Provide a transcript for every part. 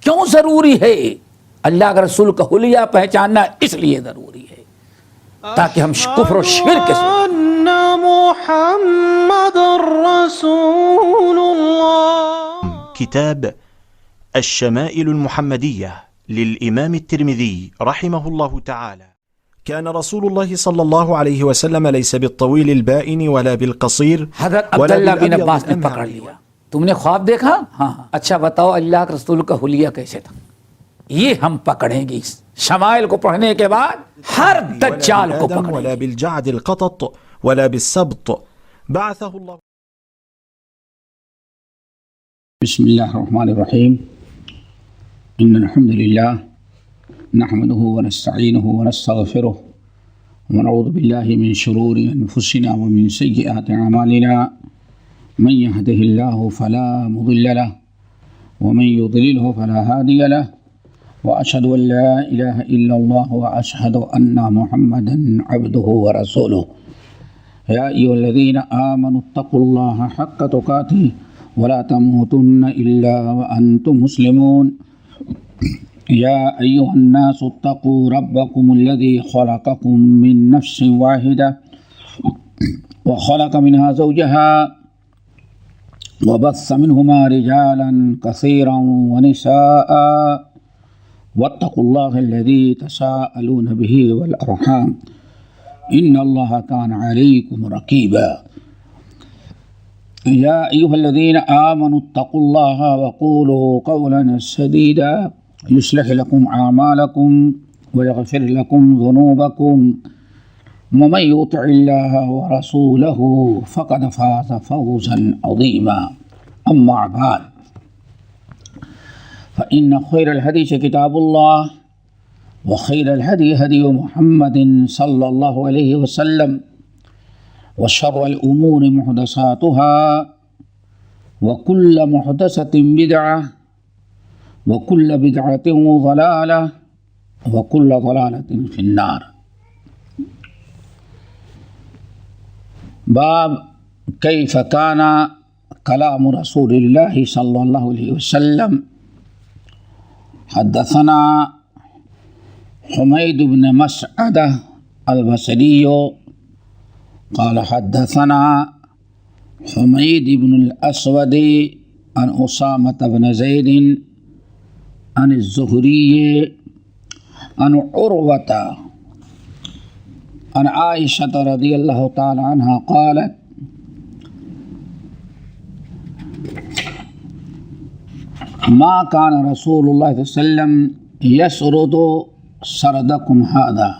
کیوں ضروری ہے؟ اللہ کے رسول کا حلیہ پہچاننا اس لیے ضروری ہے تاکہ ہم کفر و شرک سے محمد رسول الله. كتاب الشمائل المحمدية للإمام الترمذي رحمه الله تعالى. كان رسول الله صلى الله عليه وسلم ليس بالطويل البائن ولا بالقصير حضرت عبداللہ بن عباس نے پکڑ لیا. تم نے خواب دیکھا؟ ہاں. اچھا بتاؤ اللہ کے رسول کا حلیہ کیسے تھا؟ یہ ہم پکڑیں گے شمائل کو پڑھنے کے بعد ہر دجال کو پکڑیں ولا گے. بالجعد القطط ولا بالسبط بعثه الله. بسم الله الرحمن الرحيم. إن الحمد لله نحمده ونستعينه ونستغفره ونعوذ بالله من شرور أنفسنا ومن سيئات أعمالنا. من يهده الله فلا مضل له ومن يضلله فلا هادي له وأشهد أن لا إله إلا الله وأشهد أن محمدا عبده ورسوله. يا أيها الذين آمنوا اتقوا الله حق تقاته ولا تموتن إلا وأنتم مسلمون. يا أيها الناس اتقوا ربكم الذي خلقكم من نفس واحدة وخلق منها زوجها وبث منهما رجالا كثيرا ونساء واتقوا الله الذي تساءلون به والأرحام إن الله كان عليكم رقيبا. يا أيها الذين آمنوا اتقوا الله وقولوا قولا سديدا يصلح لكم أعمالكم ويغفر لكم ذنوبكم ومن يطع الله ورسوله فقد فاز فوزا عظيما. أما بعد فإن خير الحديث كتاب الله وخير الهدي هدي محمد صلى الله عليه وسلم وشر الأمور محدثاتها وكل محدثة بدعة وكل بدعة ضلالة وكل ضلالة في النار. باب كيف كان كلام رسول الله صلى الله عليه وسلم. حدثنا حميد بن مسعدة البصري قال حدثنا حميد بن الأسود عن أسامة بن زيد عن الزهري عن عروة عن عائشة رضي الله تعالى عنها قالت ما كان رسول الله صلى الله عليه وسلم يسرد سردكم هذا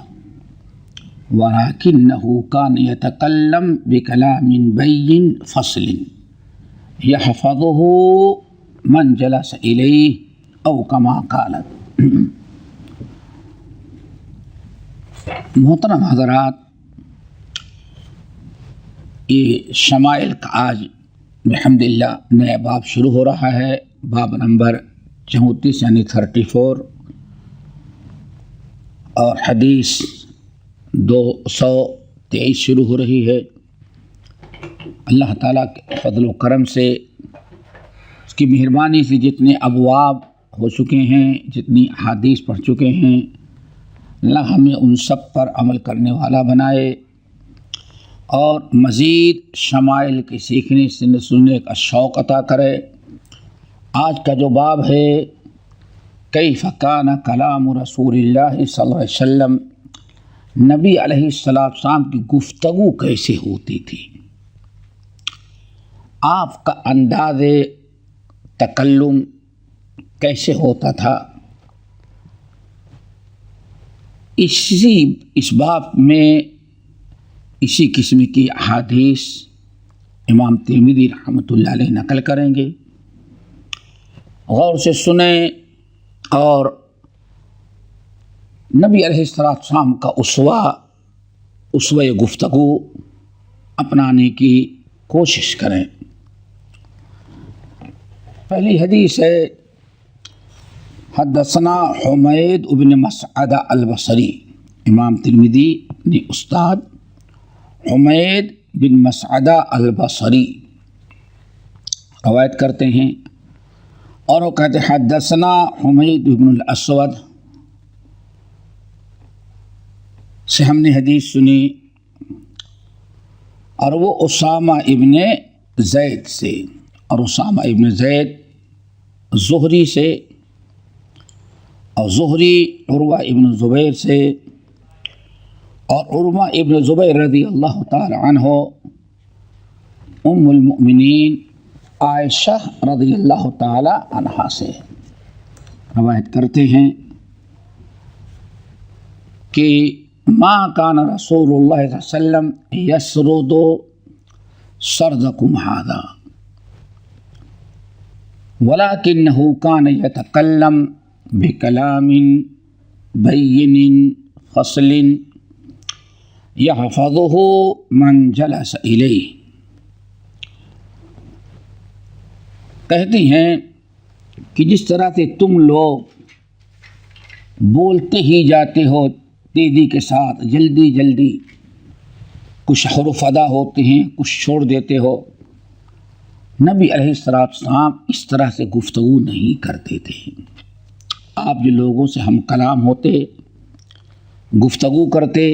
ولكنه كان يتكلم بكلام بين فصل يحفظه من جلس إليه أو كما قالت. محترم حضرات، یہ شمائل کا آج الحمدللہ نیا باب شروع ہو رہا ہے. باب نمبر 34 یعنی 34 اور حدیث 223 شروع ہو رہی ہے. اللہ تعالیٰ کے فضل و کرم سے، اس کی مہربانی سے جتنے ابواب ہو چکے ہیں، جتنی احادیث پڑھ چکے ہیں، اللہ ہمیں ان سب پر عمل کرنے والا بنائے اور مزید شمائل کے سیکھنے سننے کا شوق عطا کرے. آج کا جو باب ہے کیف کان کلام رسول اللہ صلی اللہ علیہ وسلم، نبی علیہ السلام کی گفتگو کیسے ہوتی تھی، آپ کا انداز تکلم کیسے ہوتا تھا. اس باب میں اسی قسم کی احادیث امام ترمذی رحمۃ اللہ علیہ نقل کریں گے. غور سے سنیں اور نبی علیہ السلام کا اسوہ گفتگو اپنانے کی کوشش کریں. پہلی حدیث ہے حدثنا حمید بن مسعدہ البصری. امام ترمذی اپنے استاد حمید بن مسعدہ البصری روایت کرتے ہیں اور وہ کہتے حدثنا حمید بن الاسود سے ہم نے حدیث سنی، اور وہ اسامہ ابن زید سے، اور اسامہ ابن زید زہری سے، اور زہری عروہ ابن زبیر سے، اور عروہ ابن زبیر رضی اللہ تعالی عنہ ام المؤمنین عائشہ رضی اللہ تعالی عنہا سے روایت کرتے ہیں کہ ما کان رسول اللہ صلی اللہ علیہ وسلم یسرد سردکم ھذا ولکنہ کان یتکلم بکلام بین فصل یحفظہ من جلس الیہ۔ کہتی ہیں کہ جس طرح سے تم لوگ بولتے ہی جاتے ہو تیزی کے ساتھ، جلدی جلدی، کچھ حروف ادا ہوتے ہیں، کچھ چھوڑ دیتے ہو، نبی علیہ السلام اس طرح سے گفتگو نہیں کرتے تھے۔ آپ جو لوگوں سے ہم کلام ہوتے، گفتگو کرتے،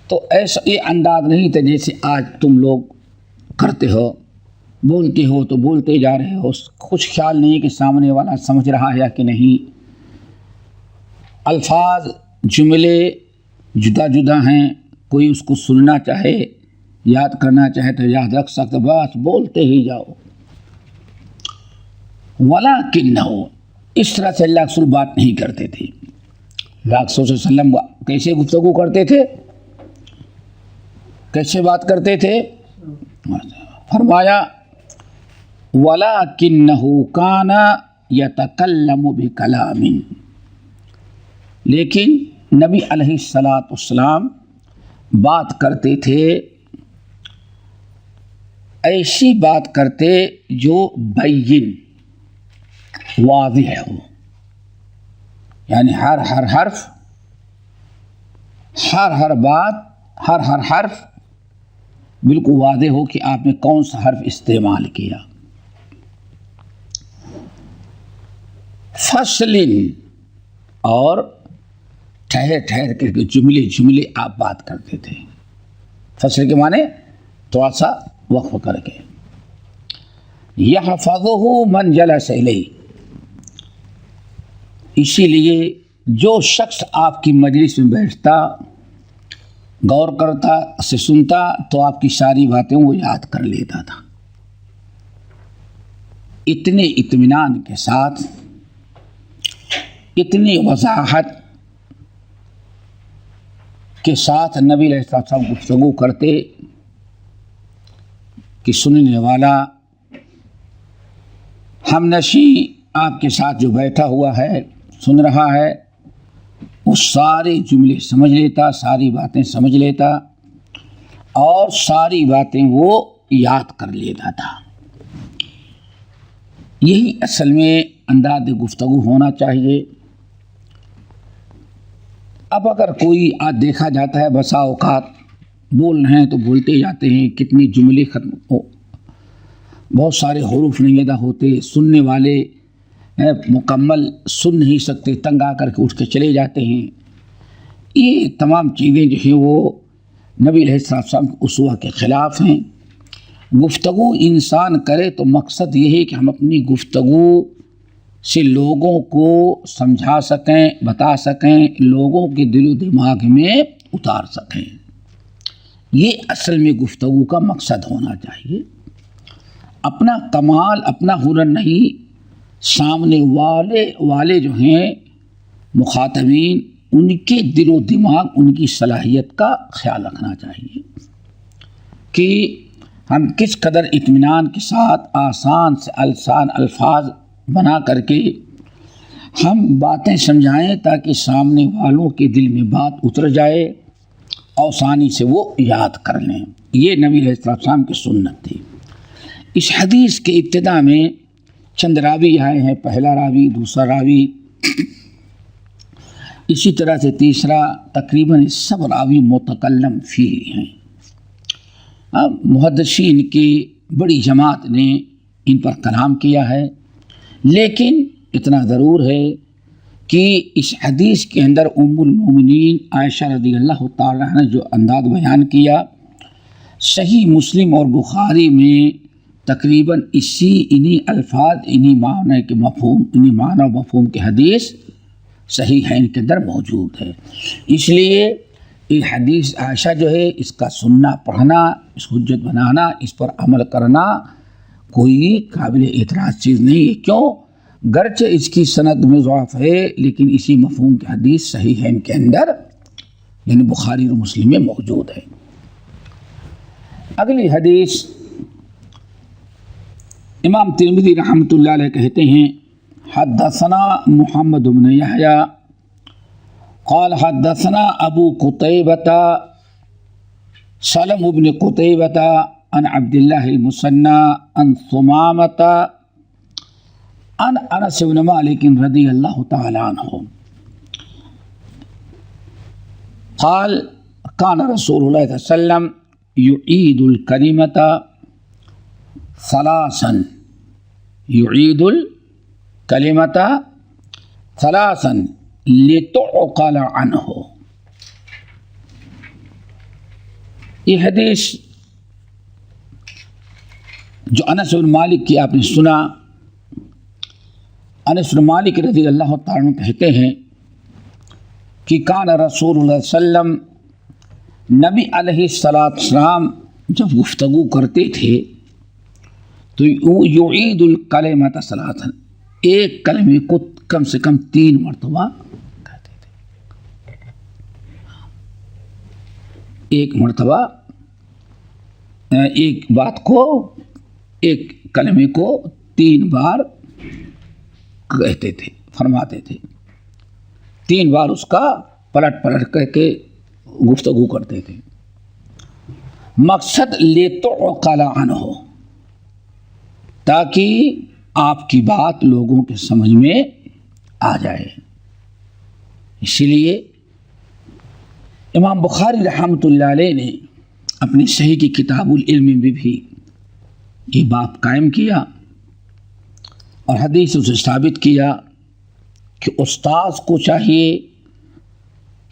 تو ایسا یہ انداز نہیں تھا جیسے آج تم لوگ کرتے ہو، بولتے ہو تو بولتے جا رہے ہو، کچھ خیال نہیں کہ سامنے والا سمجھ رہا ہے یا کہ نہیں، الفاظ جملے جدا جدا ہیں، کوئی اس کو سننا چاہے یاد کرنا چاہے تو یاد رکھ سکتے، بس بولتے ہی جاؤ۔ وَلَكِنَّهُ اس طرح سے اللہ رسول بات نہیں کرتے تھے۔ اللہ صلی اللہ علیہ وسلم کیسے گفتگو کرتے تھے، کیسے بات کرتے تھے؟ فرمایا وَلَكِنَّهُ كَانَ يَتَكَلَّمُ بِكَلَامٍ، لیکن نبی علیہ السلام بات کرتے تھے، ایسی بات کرتے جو بین واضح ہو، یعنی ہر حرف، ہر بات، ہر حرف بالکل واضح ہو کہ آپ نے کون سا حرف استعمال کیا۔ فصل، اور ٹھہر کے جملے آپ بات کرتے تھے۔ فصل کے معنی تھوڑا سا وقف کر کے۔ یحفظہ من جلس الیہ، اسی لیے جو شخص آپ کی مجلس میں بیٹھتا، غور کرتا، سے سنتا، تو آپ کی ساری باتیں وہ یاد کر لیتا تھا۔ اتنے اطمینان کے ساتھ، اتنی وضاحت کے ساتھ نبی علیہ السلام گفتگو کرتے کہ سننے والا، ہم نشیں آپ کے ساتھ جو بیٹھا ہوا ہے، سن رہا ہے، وہ سارے جملے سمجھ لیتا، ساری باتیں سمجھ لیتا، اور ساری باتیں وہ یاد کر لیتا تھا۔ یہی اصل میں انداز گفتگو ہونا چاہیے۔ اب اگر کوئی آج دیکھا جاتا ہے بسا اوقات بول رہے ہیں تو بولتے جاتے ہیں، کتنی جملے ختم ہو، بہت سارے حروف نہیں ادا ہوتے، سننے والے مکمل سن نہیں سکتے، تنگ آ کر کے اٹھ کے چلے جاتے ہیں۔ یہ تمام چیزیں جو ہیں وہ نبی علیہ السلام کے اسوہ کے خلاف ہیں۔ گفتگو انسان کرے تو مقصد یہ ہے کہ ہم اپنی گفتگو سے لوگوں کو سمجھا سکیں، بتا سکیں، لوگوں کے دل و دماغ میں اتار سکیں۔ یہ اصل میں گفتگو کا مقصد ہونا چاہیے۔ اپنا کمال، اپنا ہنر نہیں، سامنے والے جو ہیں مخاطبین، ان کے دل و دماغ، ان کی صلاحیت کا خیال رکھنا چاہیے کہ ہم کس قدر اطمینان کے ساتھ آسان سے الفاظ بنا کر کے ہم باتیں سمجھائیں تاکہ سامنے والوں کے دل میں بات اتر جائے، آسانی سے وہ یاد کر لیں۔ یہ نبی علیہ السلام کی سنت تھی۔ اس حدیث کے ابتدا میں چند راوی آئے ہیں، پہلا راوی، دوسرا راوی، اسی طرح سے تیسرا، تقریباً سب راوی متکلم فی ہیں۔ محدثین کی بڑی جماعت نے ان پر کلام کیا ہے، لیکن اتنا ضرور ہے کہ اس حدیث کے اندر ام المومنین عائشہ رضی اللہ تعالی عنہ نے جو انداز بیان کیا، صحیح مسلم اور بخاری میں تقریباً انہی الفاظ، انہی معنی کے مفہوم، انہی معنی و مفہوم کے حدیث صحیح ہے ان کے اندر موجود ہے۔ اس لیے یہ حدیث عائشہ جو ہے اس کا سننا، پڑھنا، اس کو حجت بنانا، اس پر عمل کرنا کوئی قابل اعتراض چیز نہیں ہے۔ کیوں؟ گرچہ اس کی سند میں ضعف ہے لیکن اسی مفہوم کی حدیث صحیح ہے ان کے اندر، یعنی بخاری اور مسلم میں موجود ہے۔ اگلی حدیث امام ترمذی رحمۃ اللہ علیہ کہتے ہیں حدثنا محمد بن یحییٰ قال حدثنا ابو قتیبۃ سلم بن قتیبۃ عن عبد اللہ المثنى عن ثمامۃ عن انس بن مالک رضی اللہ تعالی عنہ قال كان رسول اللہ صلی اللہ علیہ وسلم يعيد الكلمة ثلاثا يعيد الكلمة ثلاثا لتعقل عنه۔ یہ حدیث جو انس بن مالک کی آپ نے سنا، انس بن مالک رضی اللہ تعالیٰ عنہ کہتے ہیں کہ کان رسول اللہ صلی اللہ علیہ وسلم، نبی علیہ السلام جب گفتگو کرتے تھے تو یعید الکلمۃ ثلاثا، ایک کلمے کو کم سے کم 3 مرتبہ کہتے تھے، ایک مرتبہ ایک بات کو، ایک کلمے کو 3 بار کہتے تھے، فرماتے تھے، 3 بار اس کا پلٹ پلٹ کر کے گفتگو کرتے تھے۔ مقصد لتعقل عنہ، تاکہ آپ کی بات لوگوں کے سمجھ میں آ جائے۔ اسی لیے امام بخاری رحمۃ اللہ علیہ نے اپنی صحیح کی کتاب العلم میں بھی یہ باب قائم کیا اور حدیث سے ثابت کیا کہ استاذ کو چاہیے،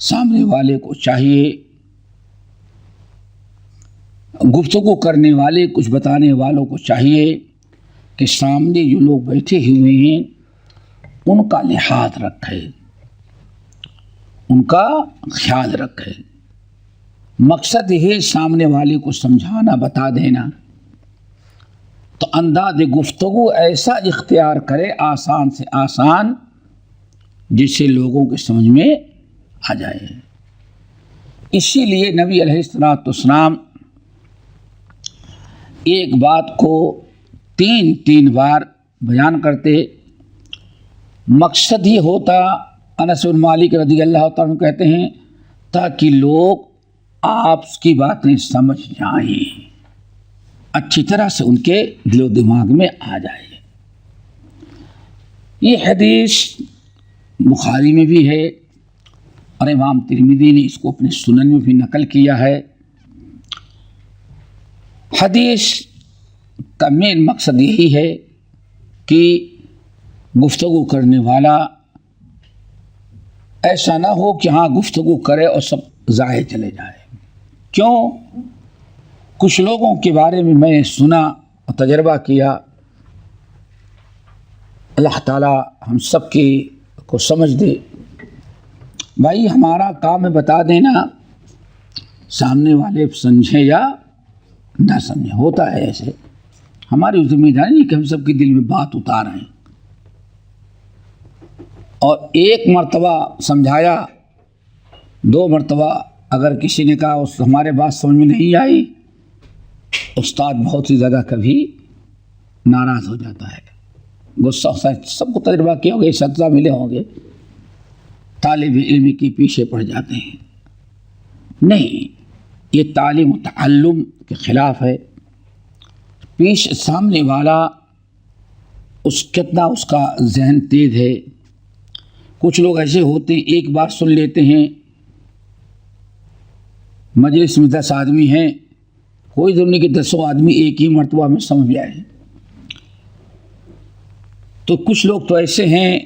سامنے والے کو چاہیے، گفتگو کرنے والے، کچھ بتانے والوں کو چاہیے کہ سامنے جو لوگ بیٹھے ہوئے ہیں ان کا لحاظ رکھے، ان کا خیال رکھے۔ مقصد یہ سامنے والے کو سمجھانا، بتا دینا، تو انداز گفتگو ایسا اختیار کرے آسان سے آسان جس سے لوگوں کے سمجھ میں آ جائے۔ اسی لیے نبی علیہ السلام ایک بات کو 3 بار بیان کرتے۔ مقصد یہ ہوتا، انس بن مالک رضی اللہ تعالیٰ عنہ کہتے ہیں، تاکہ لوگ آپ کی باتیں سمجھ جائیں، اچھی طرح سے ان کے دل و دماغ میں آ جائے۔ یہ حدیث بخاری میں بھی ہے اور امام ترمذی نے اس کو اپنے سنن میں بھی نقل کیا ہے۔ حدیث کا مین مقصد یہی ہے کہ گفتگو کرنے والا ایسا نہ ہو کہ ہاں گفتگو کرے اور سب ضائع چلے جائے۔ کیوں؟ کچھ لوگوں کے بارے میں میں نے سنا اور تجربہ کیا، اللہ تعالیٰ ہم سب کو سمجھ دے۔ بھائی ہمارا کام ہے بتا دینا، سامنے والے سمجھے یا نہ سمجھے، ہوتا ہے ایسے۔ ہماری ذمہ داری نہیں کہ ہم سب کے دل میں بات اتاریں، اور ایک مرتبہ سمجھایا، 2 مرتبہ اگر کسی نے کہا اس ہمارے بات سمجھ میں نہیں آئی، استاد بہت ہی زیادہ کبھی ناراض ہو جاتا ہے، غصہ ہوتا ہے۔ سب کو تجربہ کیا ہوگا، اساتذہ ملے ہوں گے، طالب علم کے پیچھے پڑ جاتے ہیں۔ نہیں، یہ تعلیم و تعلم کے خلاف ہے۔ سامنے والا کتنا اس کا ذہن تیز ہے۔ کچھ لوگ ایسے ہوتے ہیں ایک بار سن لیتے ہیں، مجلس میں 10 آدمی ہیں، کوئی ضرور نہیں کہ 10 آدمی ایک ہی مرتبہ میں سمجھ جائے۔ تو کچھ لوگ تو ایسے ہیں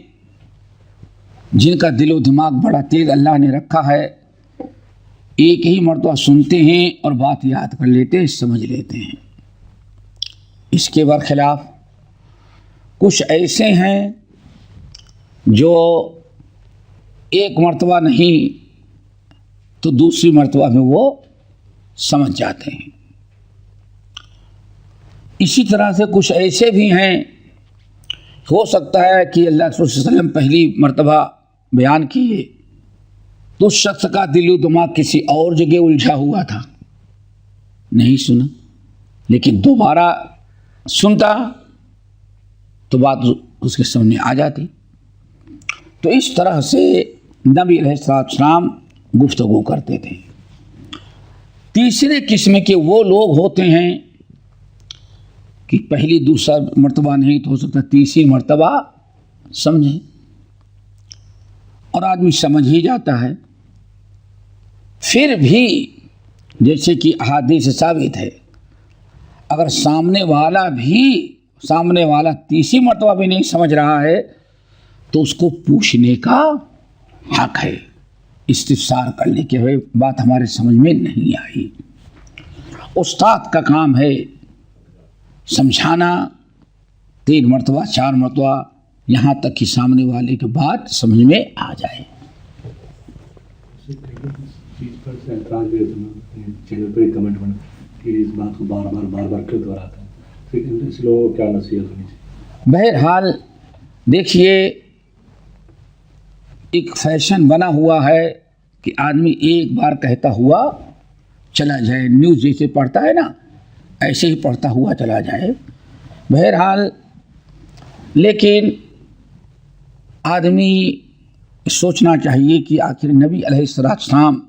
جن کا دل و دماغ بڑا تیز اللہ نے رکھا ہے، ایک ہی مرتبہ سنتے ہیں اور بات یاد کر لیتے ہیں، سمجھ لیتے ہیں۔ اس کے برخلاف کچھ ایسے ہیں جو ایک مرتبہ نہیں تو دوسری مرتبہ میں وہ سمجھ جاتے ہیں۔ اسی طرح سے کچھ ایسے بھی ہیں، ہو سکتا ہے کہ اللہ صلی اللہ علیہ وسلم پہلی مرتبہ بیان کیے تو اس شخص کا دل و دماغ کسی اور جگہ الجھا ہوا تھا، نہیں سنا، لیکن دوبارہ سنتا تو بات اس کے سامنے آ جاتی۔ تو اس طرح سے نبی علیہ السلام گفتگو کرتے تھے۔ تیسرے قسم کے وہ لوگ ہوتے ہیں کہ پہلی دوسرا مرتبہ نہیں تو ہو سکتا تیسری مرتبہ سمجھیں، اور آدمی سمجھ ہی جاتا ہے، پھر بھی جیسے کہ احادیث سے ثابت ہے، اگر سامنے والا تیسری مرتبہ بھی نہیں سمجھ رہا ہے تو اس کو پوچھنے کا حق ہے، استفسار کرنے کے ہوئے بات ہمارے سمجھ میں نہیں آئی۔ استاد کا کام ہے سمجھانا 3 مرتبہ 4 مرتبہ، یہاں تک کہ سامنے والے کی بات سمجھ میں آ جائے۔ چینل پہ کمنٹ بنا کہ اس بات کو بار بار کیوں دہراتا ہے، اس لوگوں کو کیا نصیحت ہونی چاہیے؟ بہرحال دیکھیے، ایک فیشن بنا ہوا ہے کہ آدمی ایک بار کہتا ہوا چلا جائے، نیوز جیسے پڑھتا ہے نا ایسے ہی پڑھتا ہوا چلا جائے۔ بہرحال لیکن آدمی سوچنا چاہیے کہ آخر نبی علیہ السلام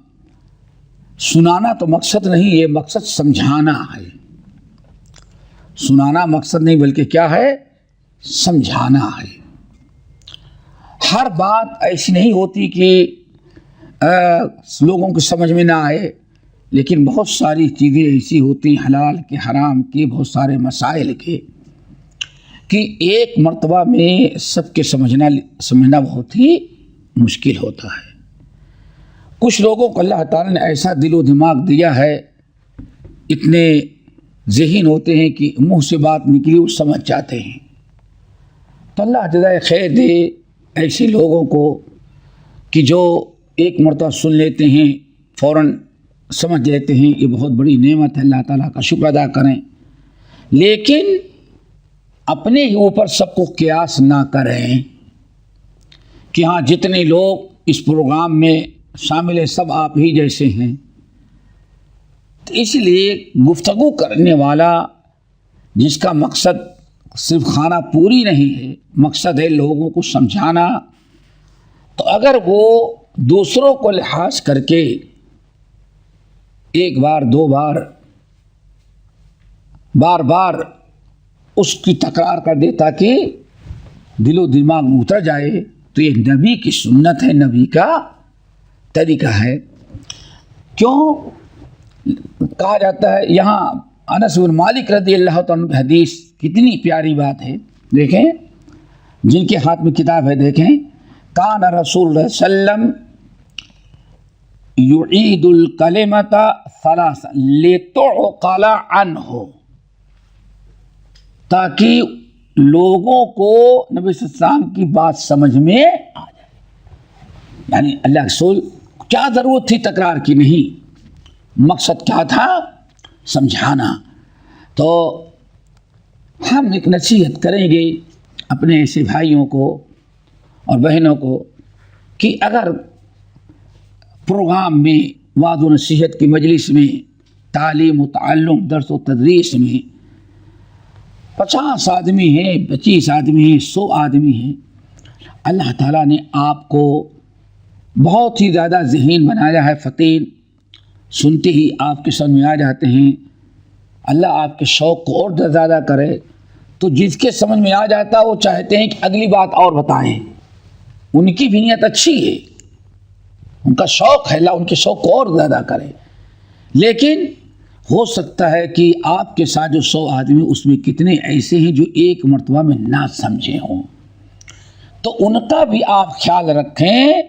سنانا تو مقصد نہیں ہے، مقصد سمجھانا ہے۔ سنانا مقصد نہیں بلکہ کیا ہے، سمجھانا ہے۔ ہر بات ایسی نہیں ہوتی کہ لوگوں کو سمجھ میں نہ آئے، لیکن بہت ساری چیزیں ایسی ہوتی ہیں، حلال کے حرام کے بہت سارے مسائل کے، کہ ایک مرتبہ میں سب کے سمجھنا بہت ہی مشکل ہوتا ہے۔ کچھ لوگوں کو اللہ تعالیٰ نے ایسا دل و دماغ دیا ہے، اتنے ذہین ہوتے ہیں کہ منہ سے بات نکلی وہ سمجھ جاتے ہیں۔ تو اللہ جزائے خیر دے ایسے لوگوں کو کہ جو ایک مرتبہ سن لیتے ہیں فوراً سمجھ لیتے ہیں، یہ بہت بڑی نعمت ہے، اللہ تعالیٰ کا شکر ادا کریں۔ لیکن اپنے ہی اوپر سب کو قیاس نہ کریں کہ ہاں جتنے لوگ اس پروگرام میں شامل ہیں سب آپ ہی جیسے ہیں۔ تو اس لیے گفتگو کرنے والا جس کا مقصد صرف خانہ پوری نہیں ہے، مقصد ہے لوگوں کو سمجھانا، تو اگر وہ دوسروں کو لحاظ کر کے ایک بار 2 بار بار بار اس کی تکرار کر دے تاکہ دل و دماغ میں اتر جائے، تو یہ نبی کی سنت ہے، نبی کا طریقہ ہے۔ کیوں کہا جاتا ہے یہاں انس بن مالک رضی اللہ تعالیٰ عنہ حدیث، کتنی پیاری بات ہے، دیکھیں جن کے ہاتھ میں کتاب ہے دیکھیں، کان رسول اللہ صلی اللہ علیہ وسلم یعید الکلمۃ ثلاثا لتعقل عنہ، تاکہ لوگوں کو نبی صلی اللہ علیہ وسلم کی بات سمجھ میں آ جائے۔ یعنی اللہ رسول کیا ضرورت تھی تکرار کی، نہیں، مقصد کیا تھا، سمجھانا۔ تو ہم ایک نصیحت کریں گے اپنے ایسے بھائیوں کو اور بہنوں کو کہ اگر پروگرام میں وعظ و نصیحت کی مجلس میں، تعلیم و تعلم، درس و تدریس میں 50 آدمی ہیں، 25 آدمی ہیں، 100 آدمی ہیں، اللہ تعالیٰ نے آپ کو بہت ہی زیادہ ذہین بنایا ہے، فطین، سنتے ہی آپ کے سمجھ میں آ جاتے ہیں۔ اللہ آپ کے شوق کو اور زیادہ کرے، تو جس کے سمجھ میں آ جاتا وہ چاہتے ہیں کہ اگلی بات اور بتائیں، ان کی بھی نیت اچھی ہے، ان کا شوق ہے، اللہ ان کے شوق کو اور زیادہ کرے۔ لیکن ہو سکتا ہے کہ آپ کے ساتھ جو 100 آدمی اس میں کتنے ایسے ہیں جو ایک مرتبہ میں نہ سمجھے ہوں، تو ان کا بھی آپ خیال رکھیں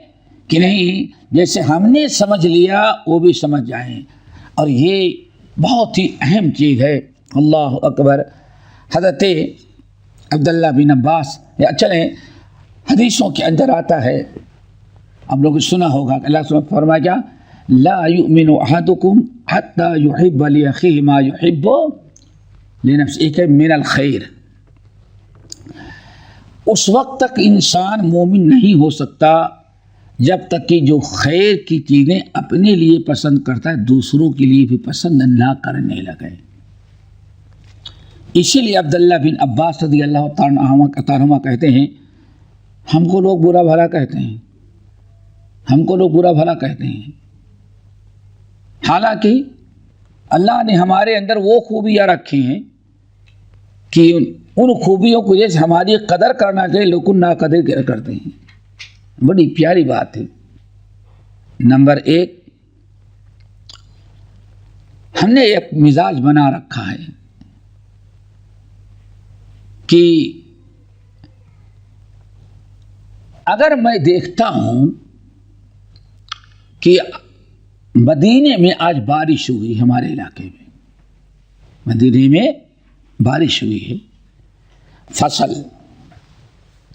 کہ نہیں جیسے ہم نے سمجھ لیا وہ بھی سمجھ جائیں. اور یہ بہت ہی اہم چیز ہے. اللہ اکبر. حضرت عبداللہ بن عباس یا چلیں حدیثوں کے اندر آتا ہے، آپ لوگ سنا ہوگا کہ اللہ سبحانہ فرمایا کیا، لا یؤمن احدکم حتی یحب لاخیہ ما یحب لنفسہ من الخیر. اس وقت تک انسان مومن نہیں ہو سکتا جب تک کہ جو خیر کی چیزیں اپنے لیے پسند کرتا ہے دوسروں کے لیے بھی پسند نہ کرنے لگے. اسی لیے عبداللہ بن عباس رضی اللہ تعالیٰ عنہ کہتے ہیں ہم کو لوگ برا بھلا کہتے ہیں، ہم کو لوگ برا بھلا کہتے ہیں، حالانکہ اللہ نے ہمارے اندر وہ خوبیاں رکھی ہیں کہ ان خوبیوں کو جیسے ہماری قدر کرنا چاہیے لوگ نا قدر کرتے ہیں. بڑی پیاری بات ہے. نمبر 1 ہم نے ایک مزاج بنا رکھا ہے کہ اگر میں دیکھتا ہوں کہ مدینے میں آج بارش ہوئی، ہمارے علاقے میں مدینے میں بارش ہوئی ہے، فصل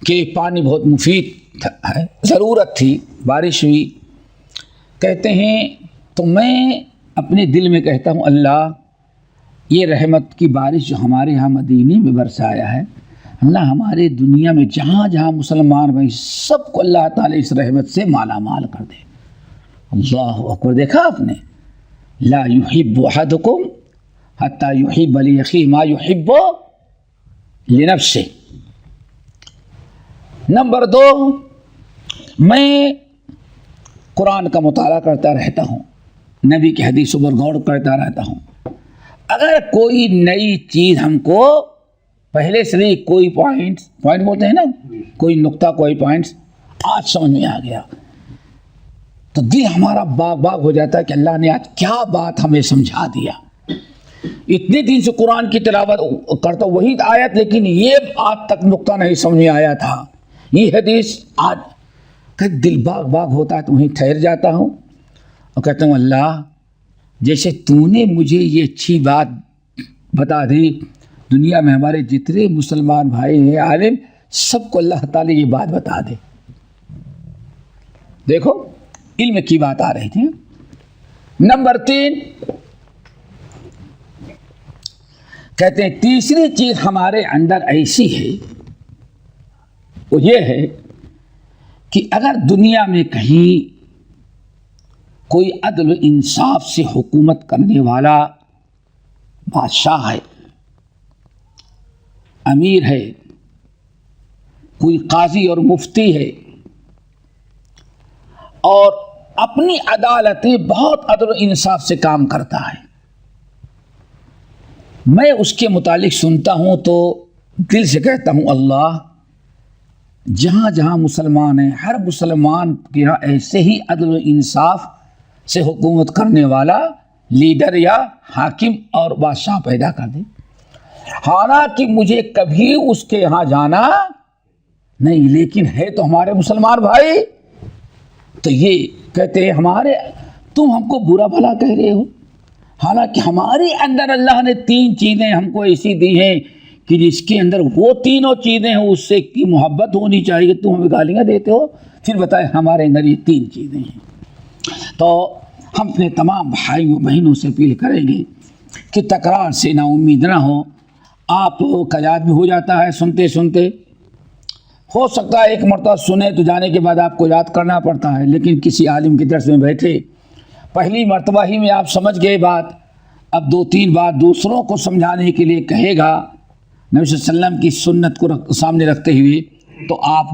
کے پانی بہت مفید ہے، ضرورت تھی، بارش ہوئی، کہتے ہیں تو میں اپنے دل میں کہتا ہوں اللہ یہ رحمت کی بارش جو ہمارے یہاں مدینے میں برسایا ہے، اللہ ہمارے دنیا میں جہاں جہاں مسلمان بھائی سب کو اللہ تعالیٰ اس رحمت سے مالا مال کر دے. اللہ اکبر. دیکھا آپ نے، لا یحب احدکم حتی یحب لاخیہ ما یحب لنفسہ. نمبر 2 میں قرآن کا مطالعہ کرتا رہتا ہوں، نبی کی حدیثوں پر غور کرتا رہتا ہوں. اگر کوئی نئی چیز ہم کو پہلے سے نہیں، کوئی پوائنٹ بولتے ہیں نا، کوئی نقطہ، کوئی پوائنٹس آج سمجھ میں آ گیا تو دل ہمارا باغ باغ ہو جاتا ہے کہ اللہ نے آج کیا بات ہمیں سمجھا دیا. اتنے دن سے قرآن کی تلاوت کرتا وہی آیت، لیکن یہ آج تک نقطہ نہیں سمجھ میں آیا تھا. یہ حدیث آج کہ دل باغ باغ ہوتا ہے تو وہیں ٹھہر جاتا ہوں اور کہتا ہوں اللہ جیسے تو نے مجھے یہ اچھی بات بتا دی، دنیا میں ہمارے جتنے مسلمان بھائی ہیں عالم سب کو اللہ تعالی یہ بات بتا دے. دیکھو علم کی بات آ رہی تھی. نمبر 3 کہتے ہیں تیسری چیز ہمارے اندر ایسی ہے وہ یہ ہے کہ اگر دنیا میں کہیں کوئی عدل و انصاف سے حکومت کرنے والا بادشاہ ہے، امیر ہے، کوئی قاضی اور مفتی ہے اور اپنی عدالتیں بہت عدل و انصاف سے کام کرتا ہے، میں اس کے متعلق سنتا ہوں تو دل سے کہتا ہوں اللہ جہاں جہاں مسلمان ہیں ہر مسلمان کے یہاں ایسے ہی عدل و انصاف سے حکومت کرنے والا لیڈر یا حاکم اور بادشاہ پیدا کر دے. حالانکہ مجھے کبھی اس کے یہاں جانا نہیں، لیکن ہے تو ہمارے مسلمان بھائی. تو یہ کہتے ہیں تم ہم کو برا بھلا کہہ رہے ہو، حالانکہ ہمارے اندر اللہ نے 3 چیزیں ہم کو ایسی دی ہیں کہ جس کے اندر وہ تینوں چیزیں ہیں اس سے کی محبت ہونی چاہیے. تم ہمیں گالیاں دیتے ہو، پھر بتائیں ہمارے اندر یہ 3 چیزیں ہیں. تو ہم اپنے تمام بھائیوں بہنوں سے اپیل کریں گے کہ تکرار سے نا امید نہ ہو. آپ کا یاد بھی ہو جاتا ہے سنتے سنتے، ہو سکتا ہے ایک مرتبہ سنے تو جانے کے بعد آپ کو یاد کرنا پڑتا ہے، لیکن کسی عالم کے درس میں بیٹھے پہلی مرتبہ ہی میں آپ سمجھ گئے بات، اب 2-3 بار دوسروں کو سمجھانے کے لیے کہے گا نبی صلی اللہ علیہ وسلم کی سنت کو سامنے رکھتے ہوئے تو آپ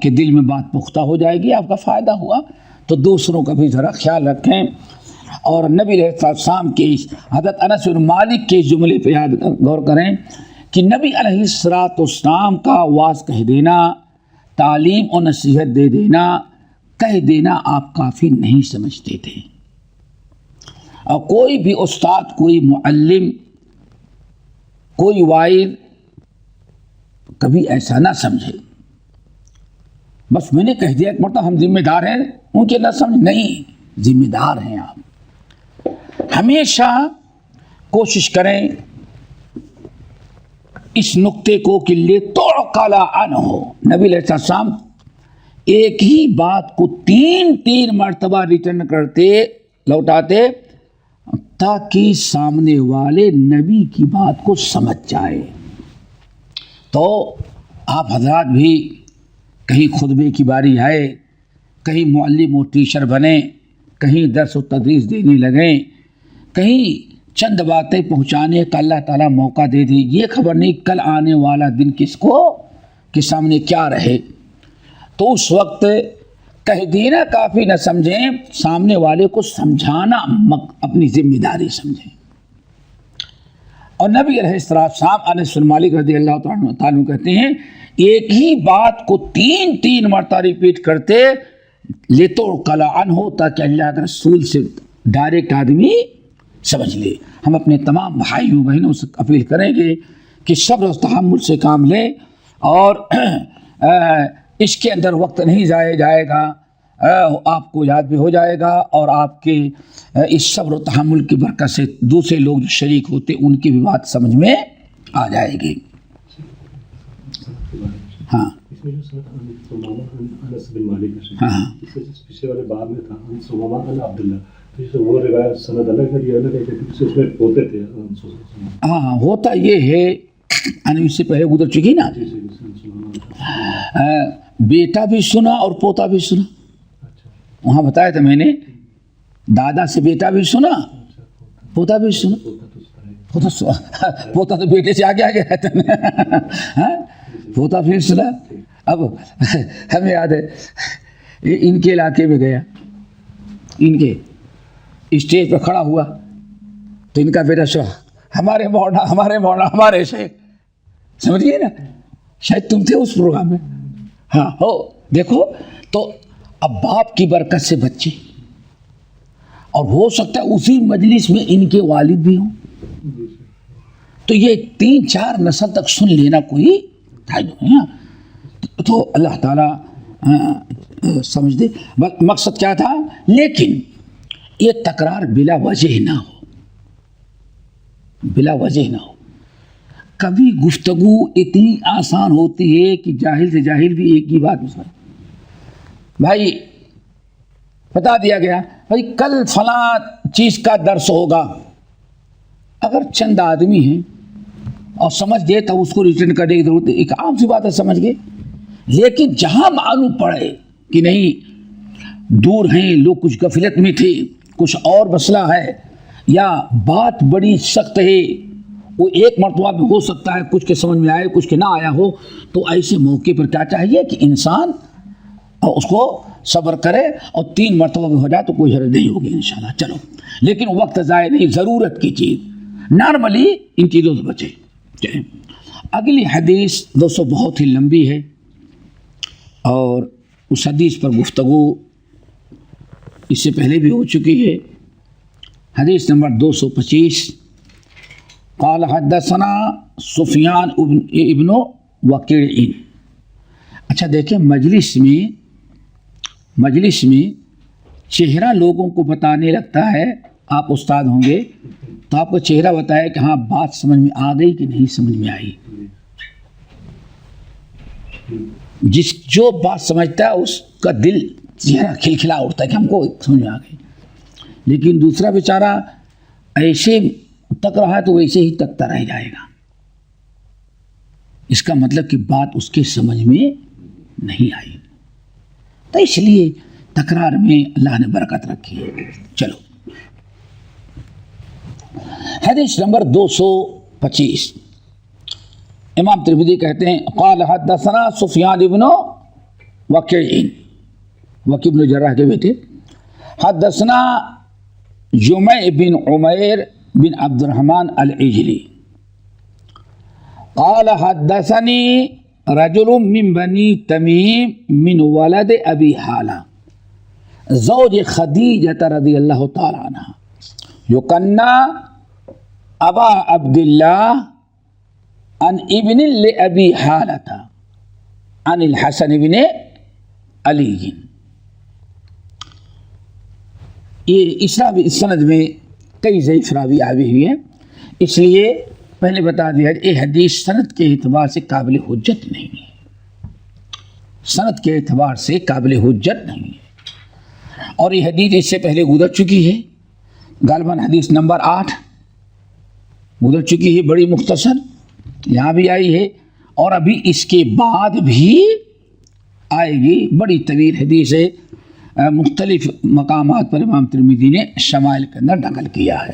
کے دل میں بات پختہ ہو جائے گی، آپ کا فائدہ ہوا. تو دوسروں کا بھی ذرا خیال رکھیں. اور نبی علیہ السلام کے حضرت انس بن مالک کے جملے پہ غور کریں کہ نبی علیہ السلام کا واعظ کہہ دینا، تعلیم اور نصیحت دے دینا، کہہ دینا آپ کافی نہیں سمجھتے تھے. اور کوئی بھی استاد، کوئی معلم، کوئی واعظ کبھی ایسا نہ سمجھے بس میں نے کہہ دیا ایک مرتبہ ہم ذمہ دار ہیں، ان کے نہ سمجھ، نہیں، ذمہ دار ہیں آپ۔ ہمیشہ کوشش کریں اس نقطے کو کہ لِتُعْقَلَ عَنْهُ، نبی علیہ السلام ایک ہی بات کو تین مرتبہ ریٹرن کرتے، لوٹاتے، تاکہ سامنے والے نبی کی بات کو سمجھ جائے۔ تو آپ حضرات بھی کہیں خطبے کی باری آئے، کہیں معلم و ٹیچر بنیں، کہیں درس و تدریس دینے لگیں، کہیں چند باتیں پہنچانے کا اللہ تعالیٰ موقع دے دے، یہ خبر نہیں کل آنے والا دن کس کو کہ سامنے کیا رہے، تو اس وقت کہہ دینا کافی نہ سمجھیں، سامنے والے کو سمجھانا اپنی ذمہ داری سمجھیں۔ اور نبی علیہ السلام انس بن مالک رضی اللہ تعالیٰ کہتے ہیں ایک ہی بات کو تین مرتبہ ریپیٹ کرتے لِتُعْقَلَ عَنْهُ، تاکہ اللہ کے رسول سے ڈائریکٹ آدمی سمجھ لے۔ ہم اپنے تمام بھائیوں بہنوں سے اپیل کریں گے کہ صبر و تحمل سے کام لیں، اور اس کے اندر وقت نہیں ضائع جائے گا، آپ کو یاد بھی ہو جائے گا، اور آپ کے اس صبر و تحمل کی برکت سے دوسرے لوگ جو شریک ہوتے ان کی بھی بات سمجھ میں آ جائے گی۔ ہاں اس میں جو ساتھ انس بن مالک کا ہاں اس سے پیچھے والے باب میں تھا انس وماما ان عبداللہ، تو جیسے وہ روایت سند الگ ہے، یہ الگ ہے، کہ اس میں پوتے تھے۔ ہاں، ہوتا یہ ہے انوی سے پہلے گزر چکی نا، بیٹا بھی سنا اور پوتا بھی سنا، وہاں بتایا تھا میں نے، دادا سے بیٹا بھی سنا، پوتا بھی سنا، پوتا تو بیٹے سے آگے آگے رہتا ہے، پوتا پھر سنا۔ اب ہمیں یاد ہے ان کے علاقے میں گیا، ان کے اسٹیج پہ کھڑا ہوا تو ان کا بیٹا سنا ہمارے مولانا ہمارے شیخ، سمجھ گئے نا، شاید تم تھے اس پروگرام میں، ہاں ہو دیکھو۔ تو اب باپ کی برکت سے بچے، اور ہو سکتا ہے اسی مجلس میں ان کے والد بھی ہوں، تو یہ 3-4 نسل تک سن لینا کوئی نہیں، تو اللہ تعالیٰ سمجھ دے۔ مقصد کیا تھا، لیکن یہ تکرار بلا وجہ نہ ہو، بلا وجہ نہ ہو۔ کبھی گفتگو اتنی آسان ہوتی ہے کہ جاہل سے جاہل بھی ایک ہی بات میں بھائی بتا دیا گیا بھائی کل فلاں چیز کا درس ہوگا، اگر چند آدمی ہیں اور سمجھ گئے تو اس کو ریٹرن کرنے کی ضرورت ہے، ایک عام سی بات ہے، سمجھ گئے۔ لیکن جہاں معلوم پڑے کہ نہیں دور ہیں لوگ، کچھ غفلت میں تھے، کچھ اور مسئلہ ہے، یا بات بڑی سخت ہے، وہ ایک مرتبہ بھی ہو سکتا ہے کچھ کے سمجھ میں آئے کچھ کے نہ آیا ہو، تو ایسے موقع پر کیا چاہیے کہ انسان اس کو صبر کرے، اور 3 مرتبہ بھی ہو جائے تو کوئی حرج نہیں ہوگی انشاءاللہ۔ چلو، لیکن وقت ضائع نہیں، ضرورت کی چیز، نارملی ان چیزوں سے بچے۔ اگلی حدیث 200 بہت ہی لمبی ہے، اور اس حدیث پر گفتگو اس سے پہلے بھی ہو چکی ہے۔ حدیث نمبر 225، قال حدثنا سفیان ابن وکیع۔ اچھا دیکھیں، مجلس میں چہرہ لوگوں کو بتانے لگتا ہے، آپ استاد ہوں گے تو آپ کو چہرہ بتایا کہ ہاں بات سمجھ میں آ گئی کہ نہیں سمجھ میں آئی۔ جو بات سمجھتا ہے اس کا دل چہرہ کھلکھلا اٹھتا ہے کہ ہم کو سمجھ میں آ گئی، لیکن دوسرا بیچارہ ایسے تک رہا ہے تو ویسے ہی تکتا رہ جائے گا، اس کا مطلب کہ بات اس کے سمجھ میں نہیں آئی۔ تو اس لیے تکرار میں اللہ نے برکت رکھی ہے۔ چلو، حدیث نمبر 225، امام ترمذی کہتے ہیں قال حدثنا سفیان ابن وکیع، وکیع بن جراح کے بیٹے، حدثنا جمع بن عمیر بن عبد الرحمن العجلی قال حدثني رجل من بني تميم من ولد ابي حالة زوج خدیجة رضی اللہ تعالی عنہ یکنى ابا عبد الله عن ابن لأبي حالة عن الحسن بن علی. یہ اس سند میں کئی ضعیف راوی آئے ہوئے ہیں، اس لیے پہلے بتا دیا یہ حدیث سند کے اعتبار سے قابل حجت نہیں ہے، سند کے اعتبار سے قابل حجت نہیں ہے. اور یہ حدیث اس سے پہلے گزر چکی ہے، غالباً حدیث نمبر 8 گزر چکی ہے، بڑی مختصر یہاں بھی آئی ہے، اور ابھی اس کے بعد بھی آئے گی، بڑی طویل حدیث ہے، مختلف مقامات پر امام ترمذی نے شمائل کے اندر نقل کیا ہے.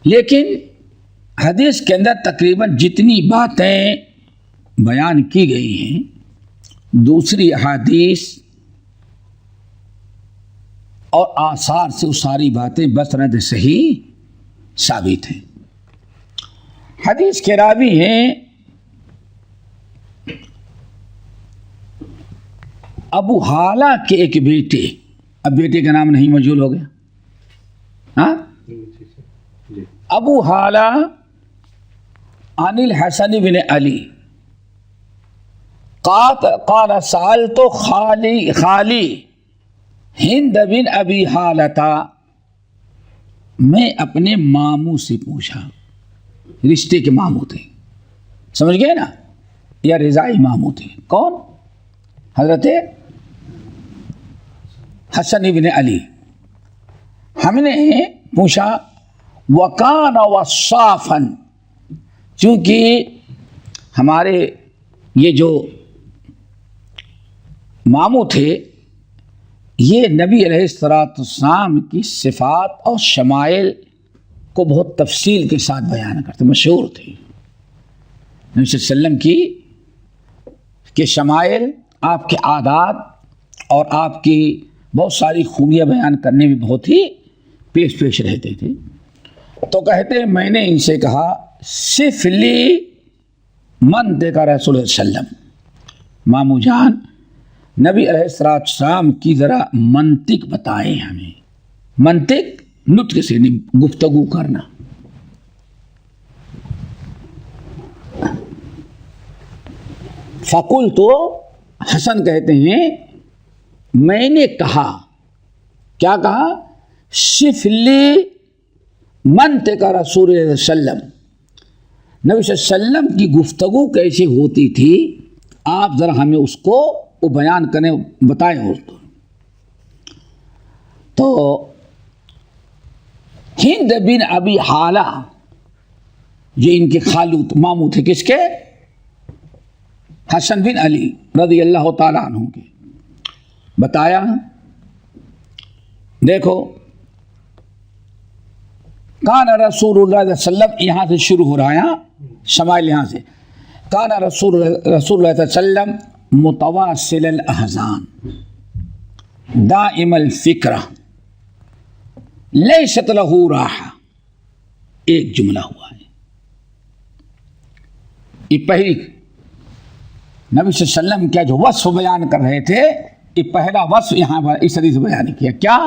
لیکن حدیث کے اندر تقریباً جتنی باتیں بیان کی گئی ہیں دوسری احادیث اور آثار سے وہ ساری باتیں بسند صحیح ثابت ہیں. حدیث کے راوی ہیں ابو حالہ کے ایک بیٹے، اب بیٹے کا نام نہیں مجهول ہو گیا، ہاں، ابو حالہ عن الحسن بن علی قال سألت خالی ہند بن ابی حالتا، میں اپنے ماموں سے پوچھا، رشتے کے ماموں تھے، سمجھ گئے نا، یا رضائی ماموں تھے. کون؟ حضرت حسن بن علی. ہم نے پوچھا وکان وصافا، چونکہ ہمارے یہ جو ماموں تھے یہ نبی علیہ السلام کی صفات اور شمائل کو بہت تفصیل کے ساتھ بیان کرتے، مشہور تھے. نبی صلی اللہ علیہ وسلم کی شمائل، آپ کے عادات اور آپ کی بہت ساری خوبیاں بیان کرنے میں بہت ہی پیش رہتے تھے. تو کہتے میں نے ان سے کہا صف لی منطق رسول اللہ صلی اللہ علیہ وسلم، مامو جان نبی علیہ السلام کی ذرا منطق بتائیں ہمیں. منطق نطق سے نہیں، گفتگو کرنا. فقل تو حسن کہتے ہیں میں نے کہا، کیا کہا؟ صف لی منطق رسول اللہ صلی اللہ علیہ وسلم، نبی صلی اللہ علیہ وسلم کی گفتگو کیسے ہوتی تھی آپ ذرا ہمیں اس کو وہ بیان کریں، بتائیں. تو ہند بن ابی حالہ یہ ان کے خالو ماموں تھے، کس کے؟ حسن بن علی رضی اللہ تعالیٰ عنہ کے. بتایا دیکھو کان رسول اللہ صلی اللہ علیہ وسلم، یہاں سے شروع ہو رہا ہے شمائل، یہاں سے کان رسول اللہ صلی اللہ علیہ وسلم متواصل الاحزان دائم الفکرہ لیست لہ راحہ. ایک جملہ ہوا ہے، یہ پہلی نبی صلی اللہ علیہ وسلم کیا جو وصف بیان کر رہے تھے، یہ پہلا وصف یہاں پر اس حدیث بیان کیا. کیا؟